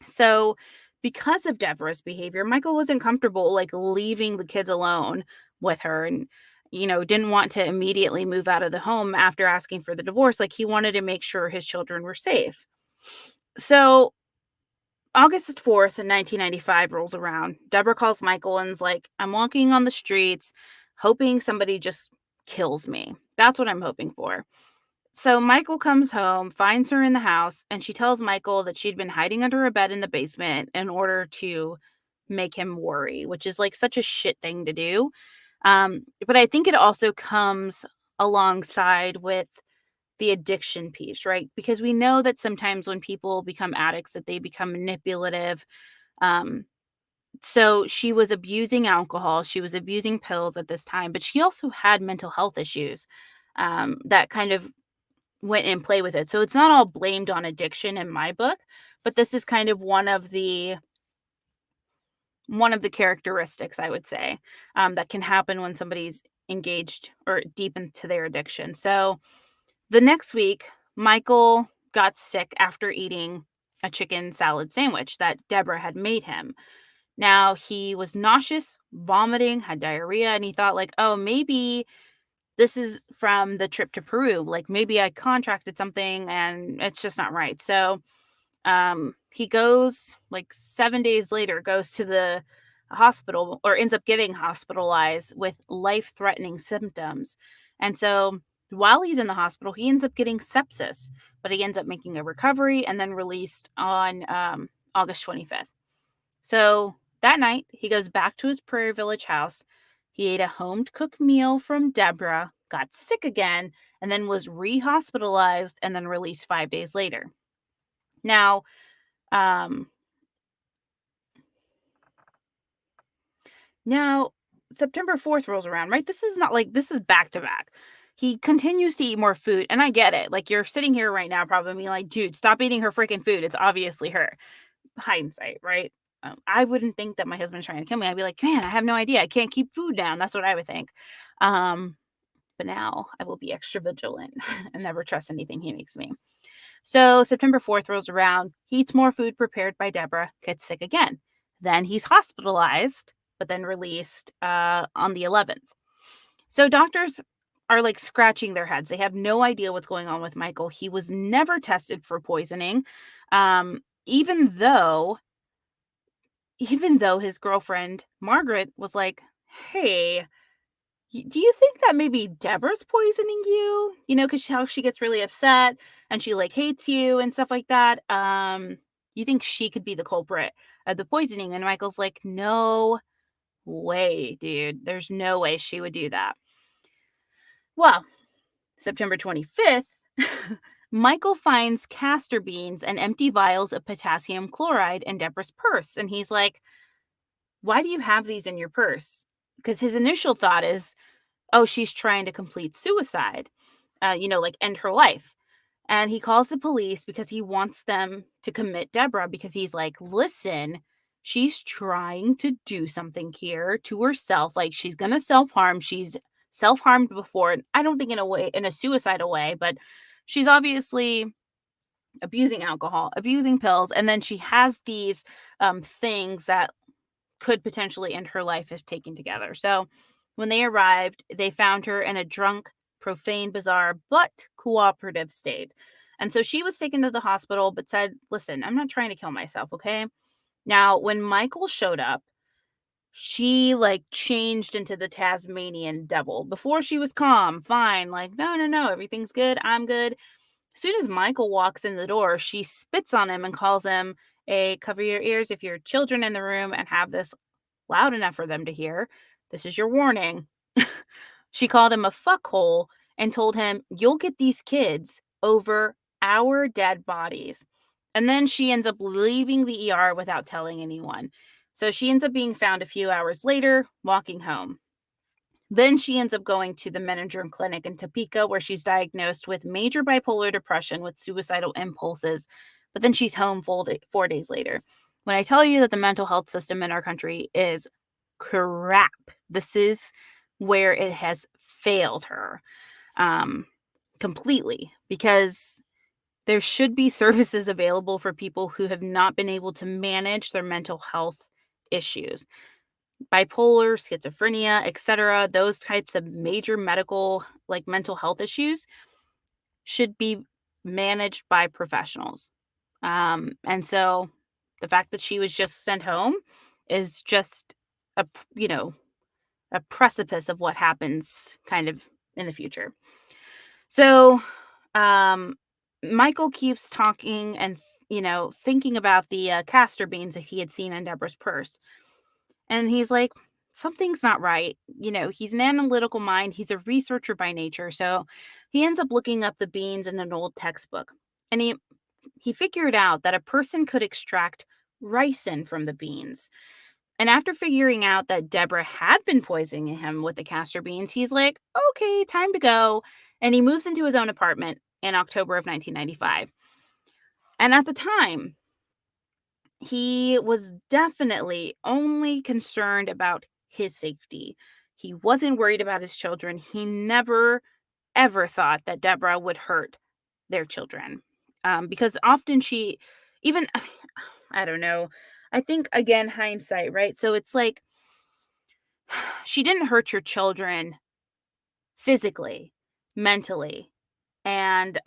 So, because of Deborah's behavior, Michael wasn't comfortable like leaving the kids alone with her and didn't want to immediately move out of the home after asking for the divorce. Like he wanted to make sure his children were safe. So, August 4th, 1995 rolls around. Deborah calls Michael and is like, I'm walking on the streets hoping somebody just kills me. That's what I'm hoping for. So Michael comes home, finds her in the house, and she tells Michael that she'd been hiding under a bed in the basement in order to make him worry, which is like such a shit thing to do. But I think it also comes alongside with the addiction piece, right? Because we know that sometimes when people become addicts, that they become manipulative. Um, so she was abusing alcohol, she was abusing pills at this time, but she also had mental health issues that kind of went and play with it. So it's not all blamed on addiction in my book, but this is kind of one of the characteristics I would say that can happen when somebody's engaged or deep into their addiction. So the next week, Michael got sick after eating a chicken salad sandwich that Deborah had made him. Now he was nauseous, vomiting, had diarrhea, and he thought like, oh, maybe this is from the trip to Peru. Like maybe I contracted something and it's just not right. So he goes like 7 days later, goes to the hospital or ends up getting hospitalized with life-threatening symptoms. And so while he's in the hospital, he ends up getting sepsis, but he ends up making a recovery and then released on August 25th. So that night, he goes back to his Prairie Village house. He ate a home cooked meal from Deborah, got sick again, and then was re-hospitalized and then released 5 days later. Now, um, now September 4th rolls around, right? This is not like this is back to back. He continues to eat more food, and I get it. Like you're sitting here right now, probably being like, dude, stop eating her freaking food. It's obviously her. Hindsight, right? I wouldn't think that my husband's trying to kill me. I'd be like, man, I have no idea. I can't keep food down. That's what I would think. But now I will be extra vigilant and never trust anything he makes me. So September 4th rolls around. He eats more food prepared by Deborah, gets sick again. Then he's hospitalized, but then released on the 11th. So doctors are like scratching their heads. They have no idea what's going on with Michael. He was never tested for poisoning, even though his girlfriend Margaret was like, "Hey, do you think that maybe Deborah's poisoning you? Because how she gets really upset and she like hates you and stuff like that. You think she could be the culprit of the poisoning?" And Michael's like, "No way, dude. There's no way she would do that." Well, September 25th, Michael finds castor beans and empty vials of potassium chloride in Deborah's purse. And he's like, why do you have these in your purse? Because his initial thought is, oh, she's trying to complete suicide, like end her life. And he calls the police because he wants them to commit Deborah because he's like, listen, she's trying to do something here to herself. Like she's going to self-harm. She's self-harmed before. I don't think in a suicidal way, but she's obviously abusing alcohol, abusing pills. And then she has these things that could potentially end her life if taken together. So when they arrived, they found her in a drunk, profane, bizarre, but cooperative state. And so she was taken to the hospital, but said, listen, I'm not trying to kill myself, okay? Now, when Michael showed up, she like changed into the Tasmanian devil. Before she was calm, fine, like, no, everything's good, I'm good. As soon as Michael walks in the door, she spits on him and calls him cover your ears if your children in the room and have this loud enough for them to hear. This is your warning. She called him a fuckhole and told him, you'll get these kids over our dead bodies. And then she ends up leaving the ER without telling anyone. So she ends up being found a few hours later, walking home. Then she ends up going to the Menninger Clinic in Topeka, where she's diagnosed with major bipolar depression with suicidal impulses. But then she's home 4 days later. When I tell you that the mental health system in our country is crap. This is where it has failed her um, completely, because there should be services available for people who have not been able to manage their mental health issues. Bipolar, schizophrenia, etc. Those types of major medical, like mental health issues, should be managed by professionals. And so the fact that she was just sent home is just you know, a precipice of what happens kind of in the future. So, um, Michael keeps talking and, thinking about the castor beans that he had seen in Deborah's purse. And he's like, something's not right. He's an analytical mind. He's a researcher by nature. So he ends up looking up the beans in an old textbook. And he figured out that a person could extract ricin from the beans. And after figuring out that Deborah had been poisoning him with the castor beans, he's like, okay, time to go. And he moves into his own apartment in October of 1995. And at the time, he was definitely only concerned about his safety. He wasn't worried about his children. He never, ever thought that Deborah would hurt their children. Because often even, I don't know, I think, again, hindsight, right? So it's like, she didn't hurt your children physically, mentally, and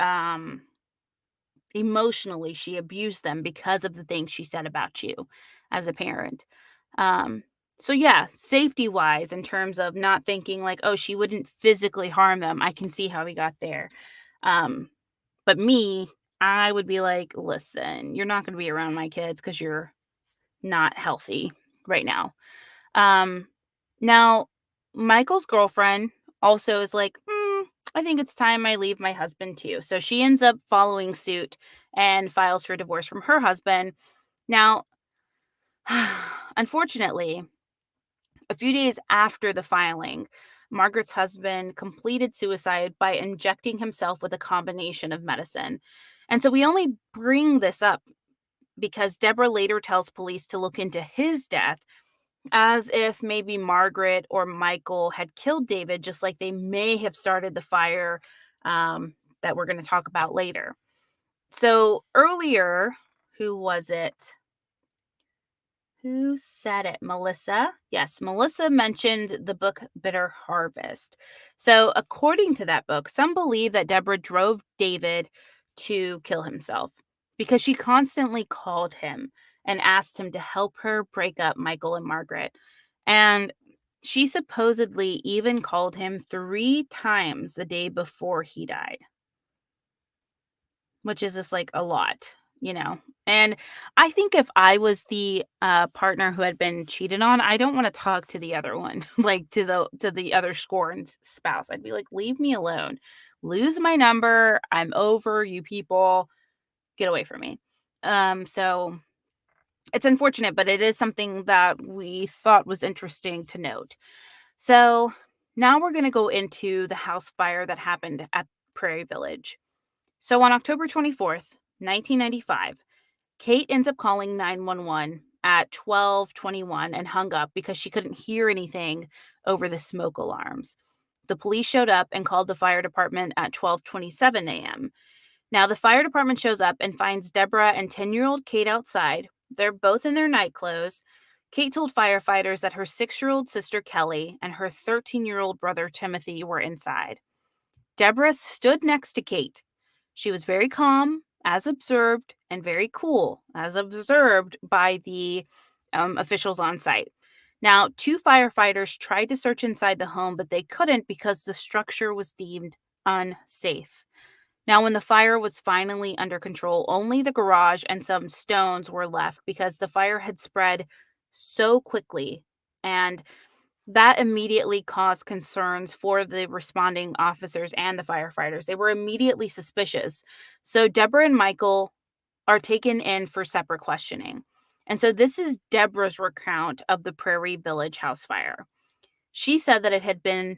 emotionally. She abused them because of the things she said about you as a parent. Um, so yeah, safety wise, in terms of not thinking like, oh, she wouldn't physically harm them, I can see how we got there. Um, but me, I would be like, listen, you're not going to be around my kids because you're not healthy right now. Um, Now, Michael's girlfriend also is like, I think it's time I leave my husband too. So she ends up following suit and files for divorce from her husband. Now, unfortunately, a few days after the filing, Margaret's husband completed suicide by injecting himself with a combination of medicine. And so we only bring this up because Deborah later tells police to look into his death, as if maybe Margaret or Michael had killed David, just like they may have started the fire that we're going to talk about later. So earlier, who was it? Who said it? Melissa? Yes, Melissa mentioned the book Bitter Harvest. So, according to that book, some believe that Deborah drove David to kill himself because she constantly called him and asked him to help her break up Michael and Margaret. And she supposedly even called him 3 times the day before he died, which is just like a lot. And I think if I was the partner who had been cheated on, I don't want to talk to the other one, like to the other scorned spouse. I'd be like, leave me alone, lose my number. I'm over you people. Get away from me. So it's unfortunate, but it is something that we thought was interesting to note. So now we're going to go into the house fire that happened at Prairie Village. So on October 24th, 1995, Kate ends up calling 911 at 12:21 and hung up because she couldn't hear anything over the smoke alarms. The police showed up and called the fire department at 12:27 a.m. Now, the fire department shows up and finds Deborah and 10-year-old Kate outside. They're both in their night clothes. Kate told firefighters that her 6-year-old sister Kelly and her 13-year-old brother Timothy were inside. Deborah stood next to Kate. She was very calm, as observed, and very cool, as observed by the officials on site. Now, 2 firefighters tried to search inside the home, but they couldn't because the structure was deemed unsafe. Now, when the fire was finally under control, only the garage and some stones were left because the fire had spread so quickly, and that immediately caused concerns for the responding officers and the firefighters. They were immediately suspicious. So Deborah and Michael are taken in for separate questioning. And so this is Deborah's recount of the Prairie Village house fire. She said that it had been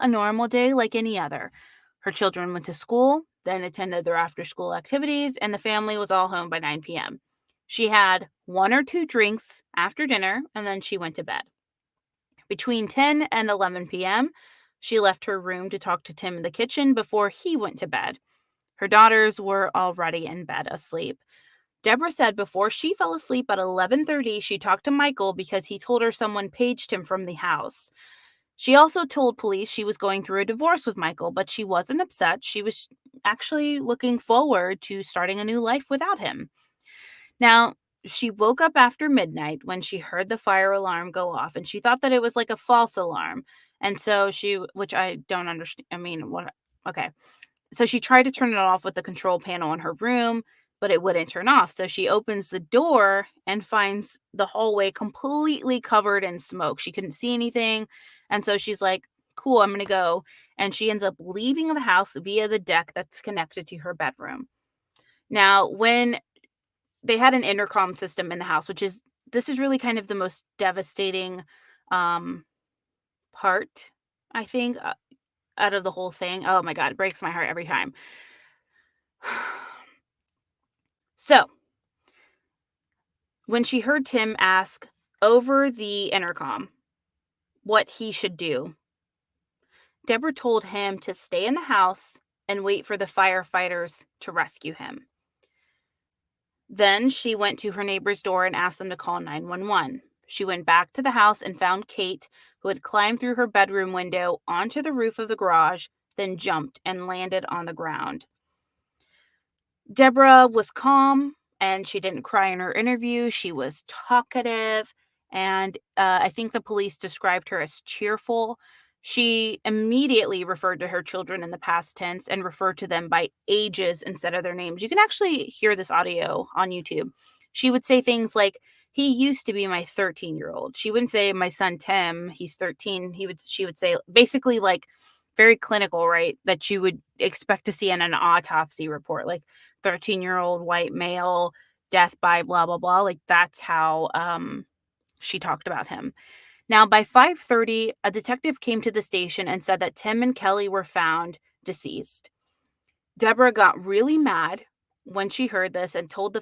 a normal day like any other. Her children went to school, then attended their after school activities, and the family was all home by 9 p.m. She had 1 or 2 drinks after dinner, and then she went to bed. Between 10 and 11 p.m., she left her room to talk to Tim in the kitchen before he went to bed. Her daughters were already in bed asleep. Deborah said before she fell asleep at 11:30, she talked to Michael because he told her someone paged him from the house. She also told police she was going through a divorce with Michael, but she wasn't upset. She was actually looking forward to starting a new life without him. Now, she woke up after midnight when she heard the fire alarm go off, and she thought that it was like a false alarm. And so which I don't understand. I mean, what? Okay. So she tried to turn it off with the control panel in her room, but it wouldn't turn off. So she opens the door and finds the hallway completely covered in smoke. She couldn't see anything. And so she's like, cool, I'm going to go. And she ends up leaving the house via the deck that's connected to her bedroom. Now, when they had an intercom system in the house, this is really kind of the most devastating um, part, I think, out of the whole thing. Oh my God, it breaks my heart every time. So, when she heard Tim ask over the intercom what he should do, Deborah told him to stay in the house and wait for the firefighters to rescue him. Then she went to her neighbor's door and asked them to call 911. She went back to the house and found Kate, who had climbed through her bedroom window onto the roof of the garage, then jumped and landed on the ground. Deborah was calm and she didn't cry in her interview. She was talkative, and I think the police described her as cheerful. She immediately referred to her children in the past tense and referred to them by ages instead of their names. You can actually hear this audio on YouTube. She would say things like, he used to be my 13-year-old. She wouldn't say my son Tim, he's 13. She would say basically like very clinical, right? That you would expect to see in an autopsy report, like 13-year-old white male, death by blah, blah, blah. Like that's how she talked about him. Now, by 5:30, a detective came to the station and said that Tim and Kelly were found deceased. Deborah got really mad when she heard this and told the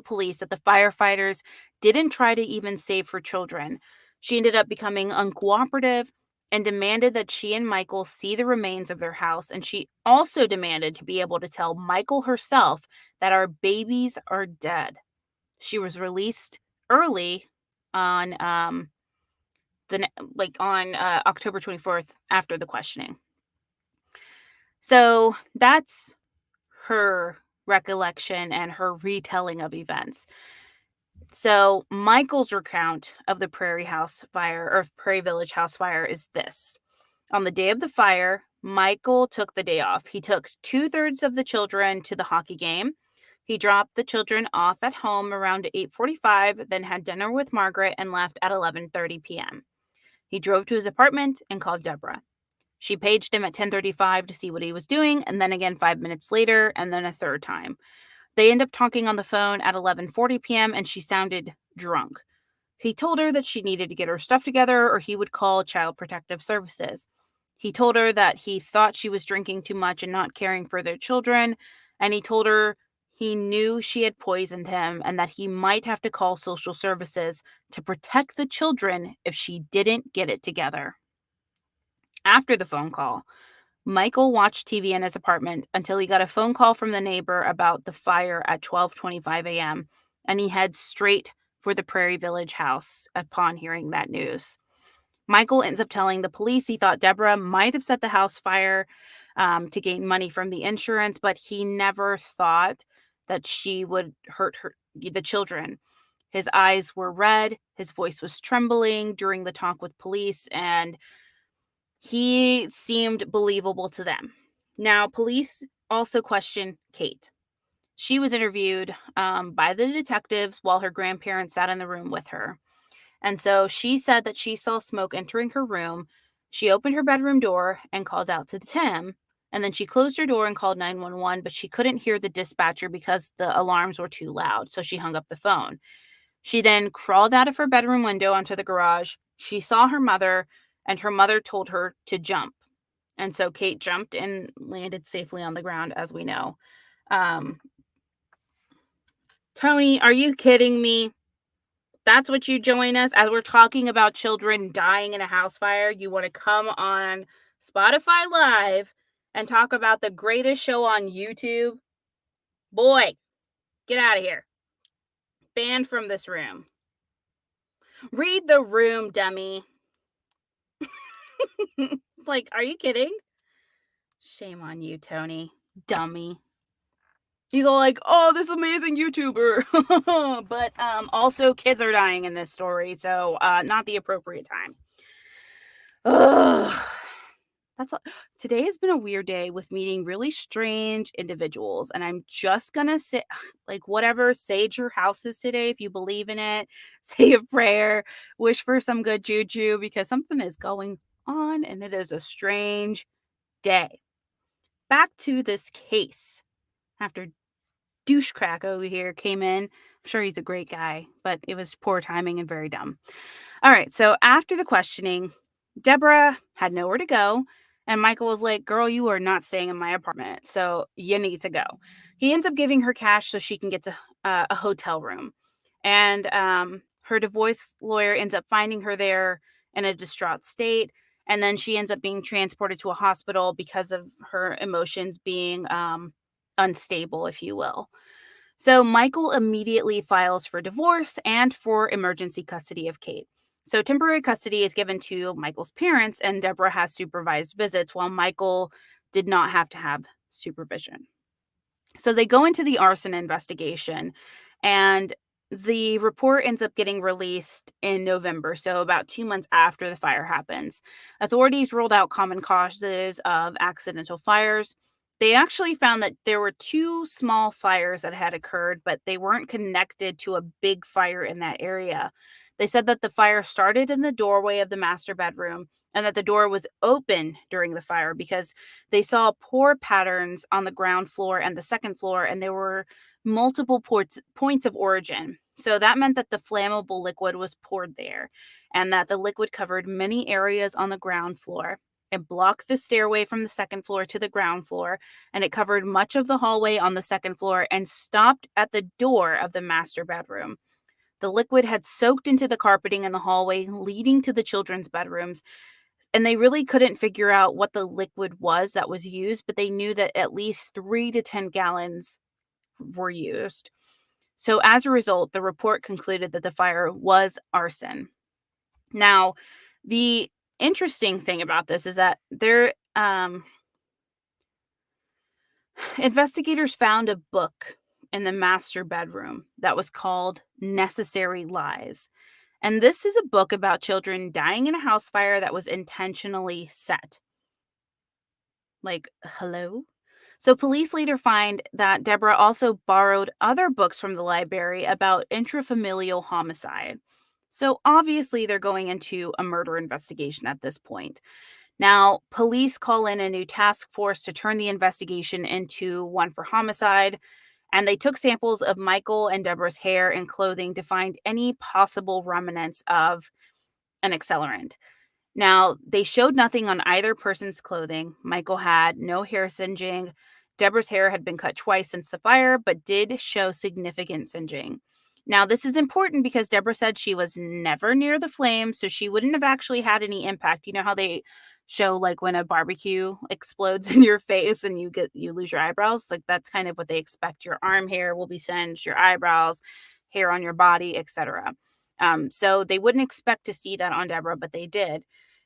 police that the firefighters didn't try to even save her children. She ended up becoming uncooperative and demanded that she and Michael see the remains of their house. And she also demanded to be able to tell Michael herself that our babies are dead. She was released early on October 24th after the questioning. So that's her recollection and her retelling of events. So Michael's recount of the Prairie Village house fire is this. On the day of the fire, Michael took the day off. He took 2/3 of the children to the hockey game. He dropped the children off at home around 8:45, then had dinner with Margaret and left at 11:30 p.m. He drove to his apartment and called Deborah. She paged him at 10:35 to see what he was doing, and then again 5 minutes later, and then a third time. They end up talking on the phone at 11:40 p.m., and she sounded drunk. He told her that she needed to get her stuff together or he would call Child Protective Services. He told her that he thought she was drinking too much and not caring for their children, and he told her he knew she had poisoned him and that he might have to call social services to protect the children if she didn't get it together. After the phone call, Michael watched TV in his apartment until he got a phone call from the neighbor about the fire at 12:25 a.m., and he heads straight for the Prairie Village house upon hearing that news. Michael ends up telling the police he thought Deborah might have set the house fire to gain money from the insurance, but he never thought that she would hurt the children. His eyes were red, his voice was trembling during the talk with police, and he seemed believable to them. Now, police also questioned Kate. She was interviewed by the detectives while her grandparents sat in the room with her. And so she said that she saw smoke entering her room. She opened her bedroom door and called out to Tim. And then she closed her door and called 911, but she couldn't hear the dispatcher because the alarms were too loud. So she hung up the phone. She then crawled out of her bedroom window onto the garage. She saw her mother, and her mother told her to jump. And so Kate jumped and landed safely on the ground, as we know. Tony, are you kidding me? That's what you join us as we're talking about children dying in a house fire. You want to come on Spotify Live and talk about the greatest show on YouTube? Boy, get out of here. Banned from this room. Read the room, dummy. Like, are you kidding? Shame on you, Tony. Dummy. He's all like, oh, this amazing YouTuber. But also kids are dying in this story, so not the appropriate time. Ugh. That's all. Today has been a weird day with meeting really strange individuals, and I'm just gonna say, like, whatever, sage your houses today if you believe in it. Say a prayer, wish for some good juju because something is going on, and it is a strange day. Back to this case. After douche crack over here came in. I'm sure he's a great guy, but it was poor timing and very dumb. All right, so after the questioning, Deborah had nowhere to go, and Michael was like, "Girl, you are not staying in my apartment, so you need to go." He ends up giving her cash so she can get to a hotel room, and her divorce lawyer ends up finding her there in a distraught state, and then she ends up being transported to a hospital because of her emotions being unstable, if you will. So Michael immediately files for divorce and for emergency custody of Kate. So temporary custody is given to Michael's parents, and Deborah has supervised visits while Michael did not have to have supervision. So they go into the arson investigation, and the report ends up getting released in November, so about 2 months after the fire happens. Authorities ruled out common causes of accidental fires. They actually found that there were two small fires that had occurred, but they weren't connected to a big fire in that area. They said that the fire started in the doorway of the master bedroom and that the door was open during the fire because they saw pour patterns on the ground floor and the second floor, and there were multiple points of origin. So that meant that the flammable liquid was poured there and that the liquid covered many areas on the ground floor. It blocked the stairway from the second floor to the ground floor, and it covered much of the hallway on the second floor and stopped at the door of the master bedroom. The liquid had soaked into the carpeting in the hallway leading to the children's bedrooms, and they really couldn't figure out what the liquid was that was used, but they knew that at least 3 to 10 gallons were used. So as a result, the report concluded that the fire was arson. Now, the interesting thing about this is that investigators found a book in the master bedroom that was called Necessary Lies. And this is a book about children dying in a house fire that was intentionally set. Like, hello? So police later find that Deborah also borrowed other books from the library about intrafamilial homicide. So obviously they're going into a murder investigation at this point. Now, police call in a new task force to turn the investigation into one for homicide, and they took samples of Michael and Deborah's hair and clothing to find any possible remnants of an accelerant. Now, they showed nothing on either person's clothing. Michael had no hair singeing. Deborah's hair had been cut twice since the fire, but did show significant singeing. Now, this is important because Deborah said she was never near the flames, so she wouldn't have actually had any impact. You know how they show like when a barbecue explodes in your face and you lose your eyebrows? Like that's kind of what they expect. Your arm hair will be singed, your eyebrows, hair on your body, etc. So they wouldn't expect to see that on Deborah, but they did.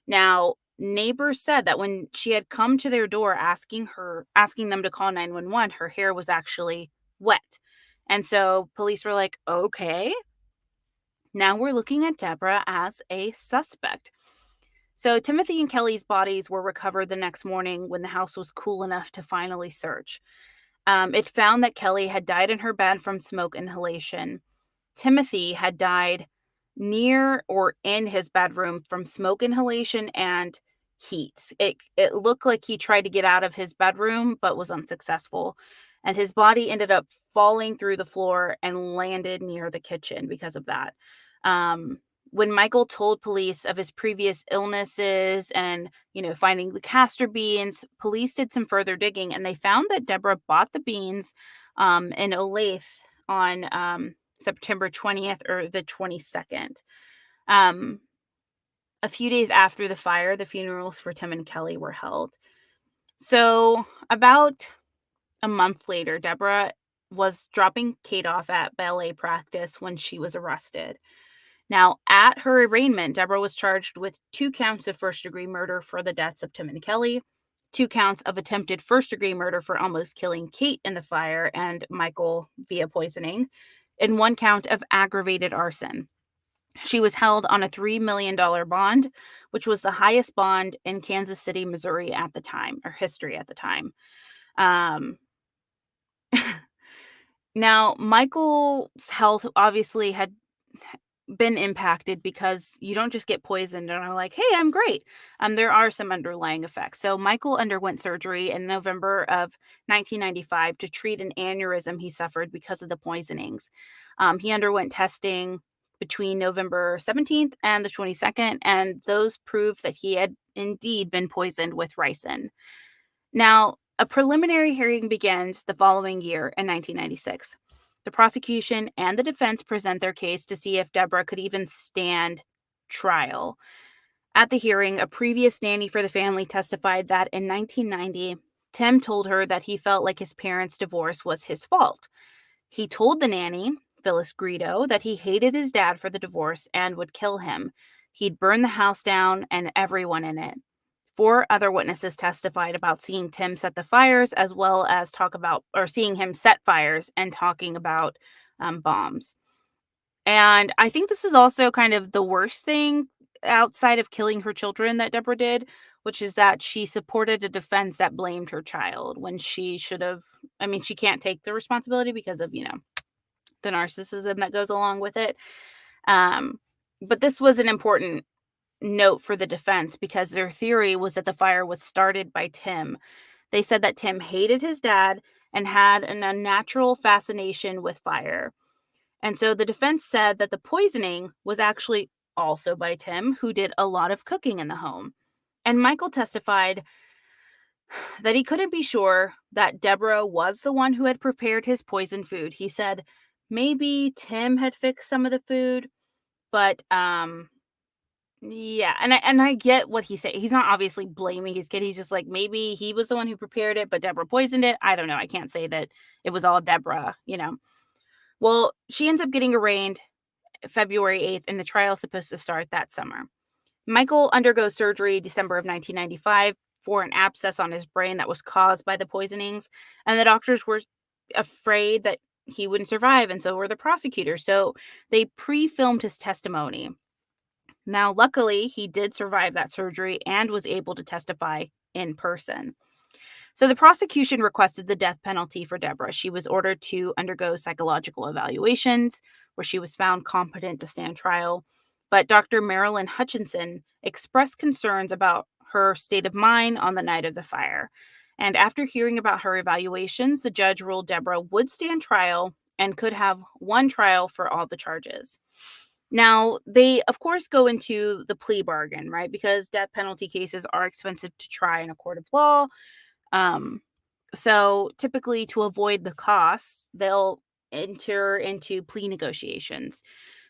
Now, neighbors said that when she had come to their door asking them to call 911, her hair was actually wet. And so police were like, okay, now we're looking at Deborah as a suspect. So Timothy and Kelly's bodies were recovered the next morning when the house was cool enough to finally search. It found that Kelly had died in her bed from smoke inhalation. Timothy had died near or in his bedroom from smoke inhalation and heat. It looked like he tried to get out of his bedroom but was unsuccessful. And his body ended up falling through the floor and landed near the kitchen because of that. When Michael told police of his previous illnesses and, finding the castor beans, police did some further digging and they found that Deborah bought the beans in Olathe on September 20th or the 22nd. A few days after the fire, the funerals for Tim and Kelly were held. So about a month later, Deborah was dropping Kate off at ballet practice when she was arrested. Now, at her arraignment, Deborah was charged with 2 counts of first-degree murder for the deaths of Tim and Kelly, 2 counts of attempted first-degree murder for almost killing Kate in the fire and Michael via poisoning, and 1 count of aggravated arson. She was held on a $3 million bond, which was the highest bond in Kansas City, Missouri at the time, or history at the time. Um, Now, Michael's health obviously had been impacted because you don't just get poisoned and are like, "Hey, I'm great." There are some underlying effects. So Michael underwent surgery in November of 1995 to treat an aneurysm he suffered because of the poisonings. He underwent testing between November 17th and the 22nd, and those proved that he had indeed been poisoned with ricin. Now, a preliminary hearing begins the following year in 1996. The prosecution and the defense present their case to see if Deborah could even stand trial. At the hearing, a previous nanny for the family testified that in 1990, Tim told her that he felt like his parents' divorce was his fault. He told the nanny, Phyllis Greedo, that he hated his dad for the divorce and would kill him. He'd burn the house down and everyone in it. 4 other witnesses testified about seeing Tim set the fires, as well as seeing him set fires and talking about bombs. And I think this is also kind of the worst thing outside of killing her children that Deborah did, which is that she supported a defense that blamed her child when she should have. I mean, she can't take the responsibility because of, the narcissism that goes along with it. Um, but this was an important note for the defense because their theory was that the fire was started by Tim. They said that Tim hated his dad and had an unnatural fascination with fire. And so the defense said that the poisoning was actually also by Tim, who did a lot of cooking in the home. And Michael testified that he couldn't be sure that Deborah was the one who had prepared his poisoned food. He said maybe Tim had fixed some of the food, but yeah, and I get what he's saying. He's not obviously blaming his kid. He's just like, maybe he was the one who prepared it, but Deborah poisoned it. I don't know. I can't say that it was all Deborah. Well, she ends up getting arraigned February 8th, and the trial's supposed to start that summer. Michael undergoes surgery December of 1995 for an abscess on his brain that was caused by the poisonings, and the doctors were afraid that he wouldn't survive, and so were the prosecutors. So they pre-filmed his testimony. Now, luckily, he did survive that surgery and was able to testify in person. So the prosecution requested the death penalty for Deborah. She was ordered to undergo psychological evaluations where she was found competent to stand trial. But Dr. Marilyn Hutchinson expressed concerns about her state of mind on the night of the fire. And after hearing about her evaluations, the judge ruled Deborah would stand trial and could have one trial for all the charges. Now, they, of course, go into the plea bargain, right? Because death penalty cases are expensive to try in a court of law. So typically, to avoid the costs, they'll enter into plea negotiations.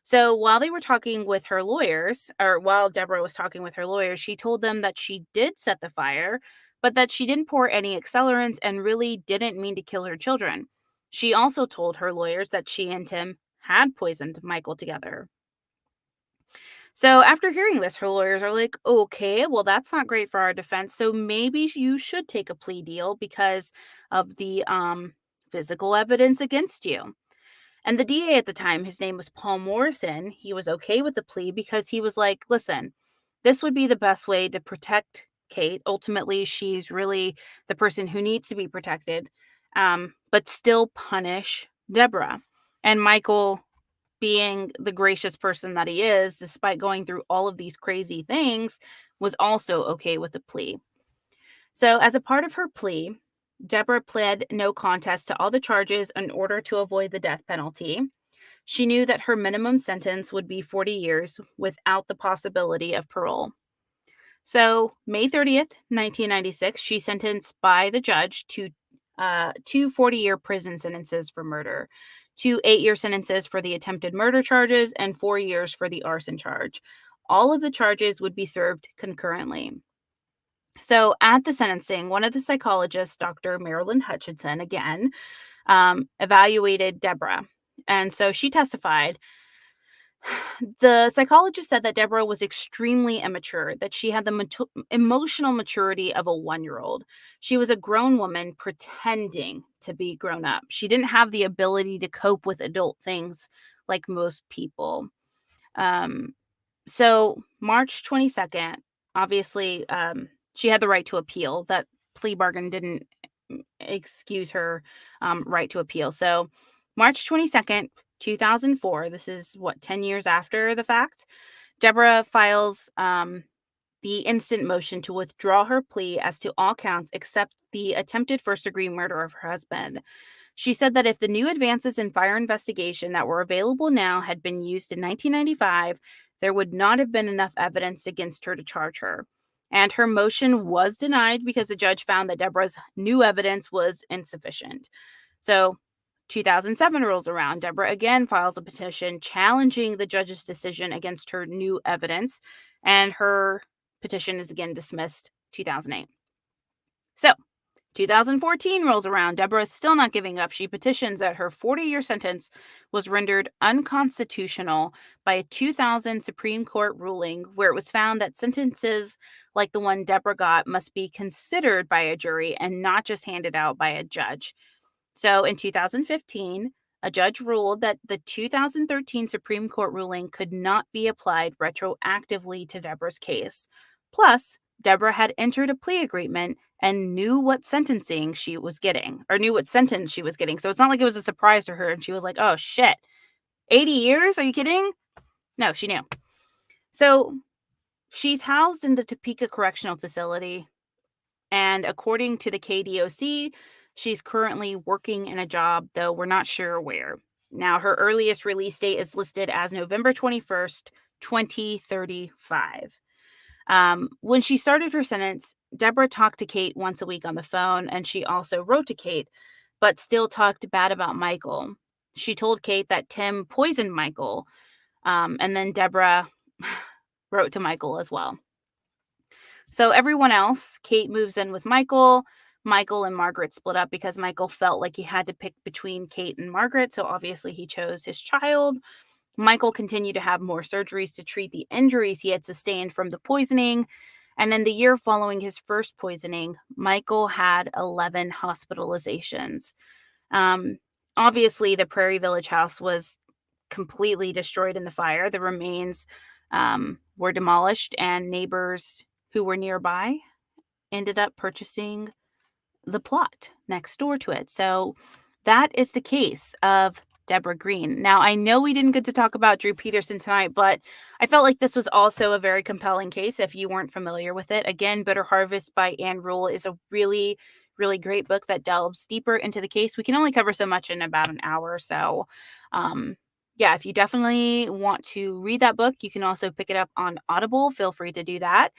So while they were talking with her lawyers, or while Deborah was talking with her lawyers, she told them that she did set the fire, but that she didn't pour any accelerants and really didn't mean to kill her children. She also told her lawyers that she and Tim had poisoned Michael together. So after hearing this, her lawyers are like, okay, well, that's not great for our defense. So maybe you should take a plea deal because of the physical evidence against you. And the DA at the time, his name was Paul Morrison, he was okay with the plea because he was like, listen, this would be the best way to protect Kate. Ultimately, she's really the person who needs to be protected, but still punish Deborah. And Michael, being the gracious person that he is, despite going through all of these crazy things, was also okay with the plea. So, as a part of her plea, Deborah pled no contest to all the charges in order to avoid the death penalty. She knew that her minimum sentence would be 40 years without the possibility of parole. So, May 30th, 1996, she's sentenced by the judge to 2 40-year prison sentences for murder. 2 8-year sentences for the attempted murder charges, and 4 years for the arson charge. All of the charges would be served concurrently. So at the sentencing, one of the psychologists, Dr. Marilyn Hutchinson, again, evaluated Deborah. And so she testified. The psychologist said that Deborah was extremely immature, that she had the emotional maturity of a 1-year-old. She was a grown woman pretending to be grown up. She didn't have the ability to cope with adult things like most people. Um, so March 22nd, obviously, she had the right to appeal. That plea bargain didn't excuse her right to appeal. So March 22nd, 2004, this is what, 10 years after the fact, Deborah files the instant motion to withdraw her plea as to all counts except the attempted first-degree murder of her husband. She said that if the new advances in fire investigation that were available now had been used in 1995, there would not have been enough evidence against her to charge her. And her motion was denied because the judge found that Deborah's new evidence was insufficient. So 2007 rolls around. Deborah again files a petition challenging the judge's decision against her new evidence, and her petition is again dismissed 2008. So 2014 rolls around. Deborah is still not giving up. She petitions that her 40-year sentence was rendered unconstitutional by a 2000 Supreme Court ruling where it was found that sentences like the one Deborah got must be considered by a jury and not just handed out by a judge. So in 2015, a judge ruled that the 2013 Supreme Court ruling could not be applied retroactively to Deborah's case. Plus, Deborah had entered a plea agreement and knew what sentencing she was getting, or knew what sentence she was getting. So it's not like it was a surprise to her and she was like, oh shit, 80 years? Are you kidding? No, she knew. So she's housed in the Topeka Correctional Facility. And according to the KDOC, she's currently working in a job, though we're not sure where. Now, her earliest release date is listed as November 21st, 2035. When she started her sentence, Deborah talked to Kate once a week on the phone, and she also wrote to Kate, but still talked bad about Michael. She told Kate that Tim poisoned Michael, and then Deborah wrote to Michael as well. So everyone else, Kate moves in with Michael. Michael and Margaret split up because Michael felt like he had to pick between Kate and Margaret, so obviously he chose his child. Michael continued to have more surgeries to treat the injuries he had sustained from the poisoning. And in the year following his first poisoning, Michael had 11 hospitalizations. Obviously, the Prairie Village house was completely destroyed in the fire. The remains were demolished, and neighbors who were nearby ended up purchasing the plot next door to it. So that is the case of Deborah Green. Now, I know we didn't get to talk about Drew Peterson tonight, but I felt like this was also a very compelling case if you weren't familiar with it. Again, Bitter Harvest by Anne Rule is a really, really great book that delves deeper into the case. We can only cover so much in about an hour or so. Yeah, if you definitely want to read that book, you can also pick it up on Audible. Feel free to do that.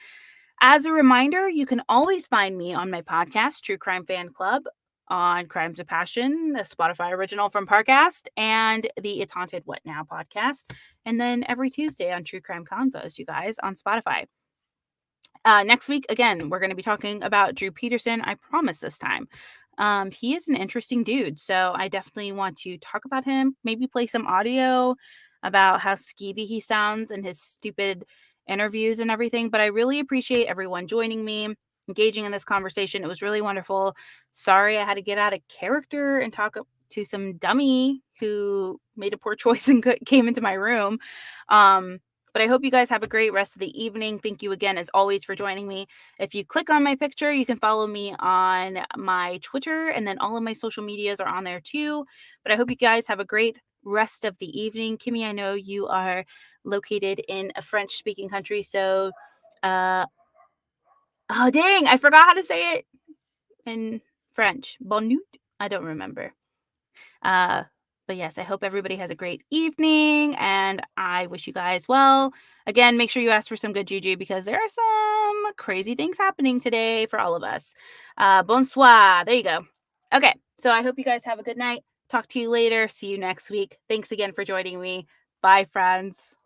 As a reminder, you can always find me on my podcast, True Crime Fan Club, on Crimes of Passion, a Spotify original from Parcast, and the It's Haunted What Now podcast. And then every Tuesday on True Crime Convos, you guys, on Spotify. Next week, again, we're going to be talking about Drew Peterson. I promise this time. He is an interesting dude, so I definitely want to talk about him, maybe play some audio about how skeevy he sounds in his stupid interviews and everything. But I really appreciate everyone joining me, engaging in this conversation. It was really wonderful. Sorry I had to get out of character and talk to some dummy who made a poor choice and came into my room. But I hope you guys have a great rest of the evening. Thank you again, as always, for joining me. If you click on my picture, you can follow me on my Twitter, and then all of my social medias are on there too. But I hope you guys have a great rest of the evening. Kimmy, I know you are located in a French-speaking country, so oh dang, I forgot how to say it in French. Bonne nuit? I don't remember. But yes, I hope everybody has a great evening, and I wish you guys well. Again, make sure you ask for some good juju because there are some crazy things happening today for all of us. Bonsoir. There you go. Okay, so I hope you guys have a good night. Talk to you later. See you next week. Thanks again for joining me. Bye, friends.